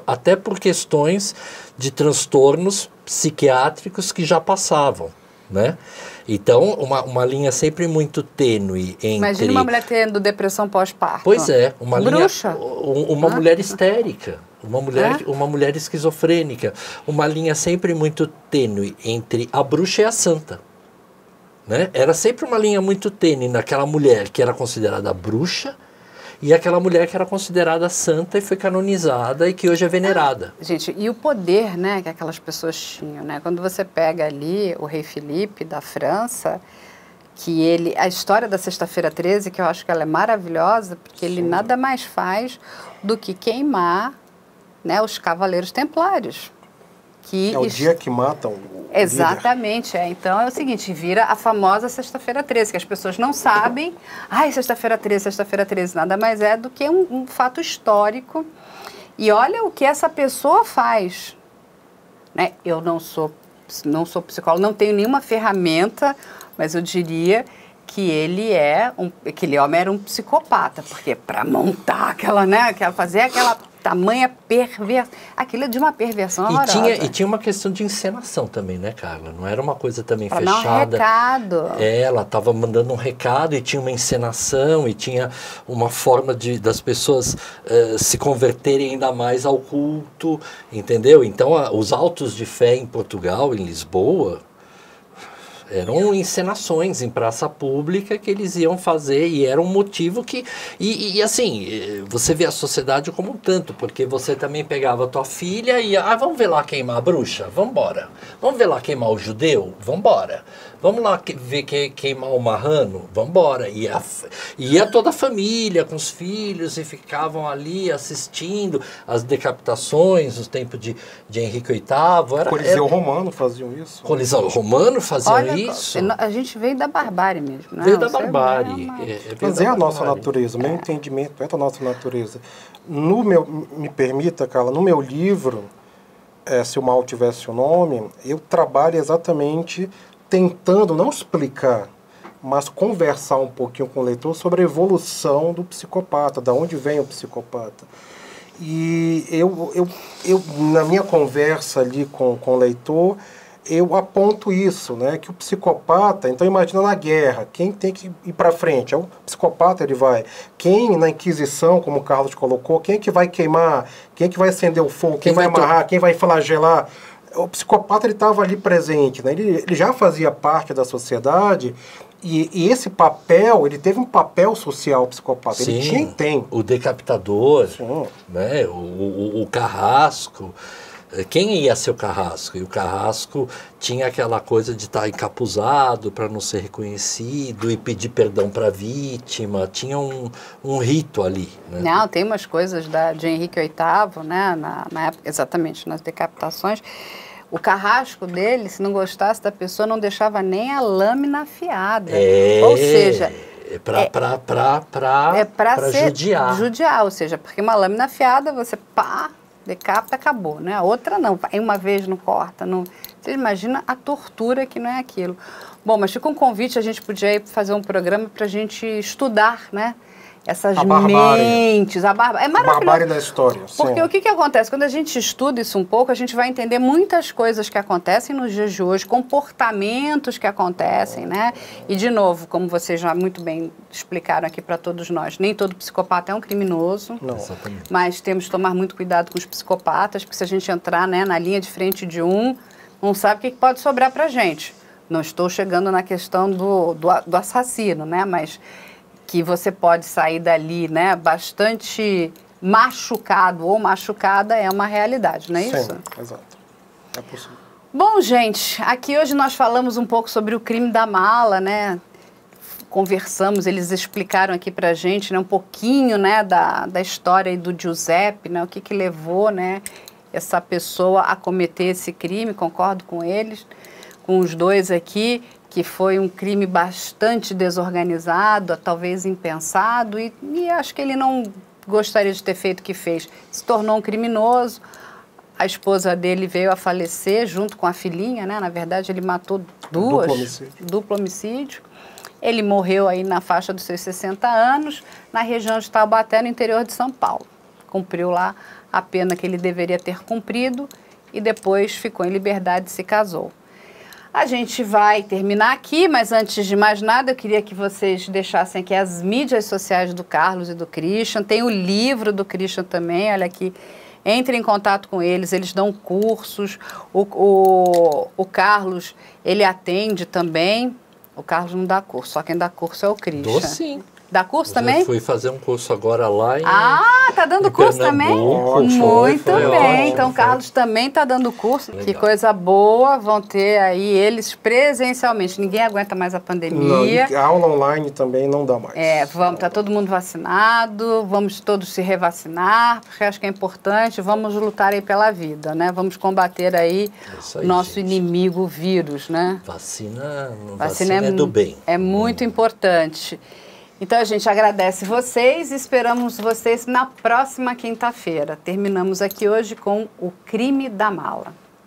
[SPEAKER 3] até por questões de transtornos psiquiátricos que já passavam, né? Então, uma linha sempre muito tênue entre...
[SPEAKER 1] Imagina uma mulher tendo depressão pós-parto.
[SPEAKER 3] Pois é, uma
[SPEAKER 1] bruxa.
[SPEAKER 3] Uma mulher histérica, uma mulher esquizofrênica, uma linha sempre muito tênue entre a bruxa e a santa, né? Era sempre uma linha muito tênue naquela mulher que era considerada bruxa e aquela mulher que era considerada santa e foi canonizada e que hoje é venerada.
[SPEAKER 1] Gente, e o poder, né, que aquelas pessoas tinham, né? Quando você pega ali o rei Felipe da França, que a história da Sexta-feira 13, que eu acho que ela é maravilhosa, porque ele nada mais faz do que queimar, né, os cavaleiros templários.
[SPEAKER 2] É o dia que matam o
[SPEAKER 1] Exatamente, líder. Então é o seguinte, vira a famosa Sexta-feira 13, que as pessoas não sabem, Sexta-feira 13, nada mais é do que um fato histórico. E olha o que essa pessoa faz, né? Eu não sou psicólogo, não tenho nenhuma ferramenta, mas eu diria que aquele homem era um psicopata, porque para montar fazer aquela tamanha perversão, aquilo é de uma perversão horrorosa.
[SPEAKER 3] E tinha uma questão de encenação também, né, Carla? Não era uma coisa também
[SPEAKER 1] pra
[SPEAKER 3] fechada.
[SPEAKER 1] Dar um recado.
[SPEAKER 3] Ela estava mandando um recado e tinha uma encenação e tinha uma forma das pessoas se converterem ainda mais ao culto, entendeu? Então, os autos de fé em Portugal, em Lisboa, eram encenações em praça pública que eles iam fazer e era um motivo que... E assim, você vê a sociedade como um tanto, porque você também pegava a tua filha e vamos ver lá queimar a bruxa? Vambora. Vamos ver lá queimar o judeu? Vambora. Vamos lá ver queimar o marrano? Vambora. Ia toda a família com os filhos e ficavam ali assistindo as decapitações, os tempos de Henrique VIII.
[SPEAKER 2] Coliseu Romano faziam isso.
[SPEAKER 3] Coliseu Romano fazia isso.
[SPEAKER 1] A gente veio da barbárie mesmo, né?
[SPEAKER 3] Veio da barbárie.
[SPEAKER 2] Mas é a nossa natureza, o meu entendimento é da nossa natureza. Me permita, Carla, no meu livro, Se o Mal Tivesse o Nome, eu trabalho exatamente tentando não explicar, mas conversar um pouquinho com o leitor sobre a evolução do psicopata, da onde vem o psicopata. E eu na minha conversa ali com o leitor, eu aponto isso, né, que o psicopata, então imagina na guerra, quem tem que ir para frente? É o psicopata, ele vai. Quem na Inquisição, como o Carlos colocou, quem é que vai queimar? Quem é que vai acender o fogo? Quem vai amarrar? Quem vai flagelar? O psicopata ele estava ali presente, né? Ele já fazia parte da sociedade e esse papel, ele teve um papel social, o psicopata.
[SPEAKER 3] Sim,
[SPEAKER 2] ele tinha e tem.
[SPEAKER 3] O decapitador, né? O carrasco. Quem ia ser o carrasco? E o carrasco tinha aquela coisa de estar encapuzado para não ser reconhecido e pedir perdão para a vítima. Tinha um rito ali. Né?
[SPEAKER 1] Não, tem umas coisas de Henrique VIII, né? Na época, exatamente, nas decapitações. O carrasco dele, se não gostasse da pessoa, não deixava nem a lâmina afiada. Ou seja...
[SPEAKER 3] Para
[SPEAKER 1] judiar, ou seja, porque uma lâmina afiada, você pá... decapita, acabou, né? A outra não, vai uma vez não corta, não... Você imagina a tortura que não é aquilo. Bom, mas fica um convite, a gente podia ir fazer um programa para a gente estudar, né? Essas mentes, é maravilhoso.
[SPEAKER 2] A barbárie da história.
[SPEAKER 1] Porque o que acontece? Quando a gente estuda isso um pouco, a gente vai entender muitas coisas que acontecem nos dias de hoje, comportamentos que acontecem, né? E, de novo, como vocês já muito bem explicaram aqui para todos nós, nem todo psicopata é um criminoso.
[SPEAKER 2] Não.
[SPEAKER 1] Mas temos que tomar muito cuidado com os psicopatas, porque se a gente entrar, né, na linha de frente de não sabe o que pode sobrar para a gente. Não estou chegando na questão do assassino, né? Mas... que você pode sair dali, né, bastante machucado ou machucada é uma realidade, não é isso?
[SPEAKER 2] Sim, exato. É possível.
[SPEAKER 1] Bom, gente, aqui hoje nós falamos um pouco sobre o crime da mala, né? Conversamos, eles explicaram aqui pra gente, né, um pouquinho, né, da história do Giuseppe, né, o que levou, né, essa pessoa a cometer esse crime, concordo com eles, com os dois aqui, que foi um crime bastante desorganizado, talvez impensado, e acho que ele não gostaria de ter feito o que fez. Se tornou um criminoso, a esposa dele veio a falecer junto com a filhinha, né? Na verdade, ele matou duas. Duplo homicídio. Ele morreu aí na faixa dos seus 60 anos, na região de Taubaté, no interior de São Paulo. Cumpriu lá a pena que ele deveria ter cumprido e depois ficou em liberdade e se casou. A gente vai terminar aqui, mas antes de mais nada, eu queria que vocês deixassem aqui as mídias sociais do Carlos e do Christian. Tem o livro do Christian também, olha aqui. Entre em contato com eles, eles dão cursos. O Carlos, ele atende também. O Carlos não dá curso, só quem dá curso é o Christian.
[SPEAKER 3] Dou sim.
[SPEAKER 1] Dá curso também?
[SPEAKER 3] Eu fui fazer um curso agora lá em
[SPEAKER 1] tá dando curso também? Muito bem. Ótimo, então, Carlos também está dando curso. Legal. Que coisa boa. Vão ter aí eles presencialmente. Ninguém aguenta mais a pandemia.
[SPEAKER 2] Não, a aula online também não dá mais.
[SPEAKER 1] Tá todo mundo vacinado. Vamos todos se revacinar, porque acho que é importante. Vamos lutar aí pela vida, né? Vamos combater aí o nosso inimigo, o vírus, né?
[SPEAKER 3] Vacina é do bem.
[SPEAKER 1] É muito importante. Então, a gente agradece vocês e esperamos vocês na próxima quinta-feira. Terminamos aqui hoje com o crime da mala.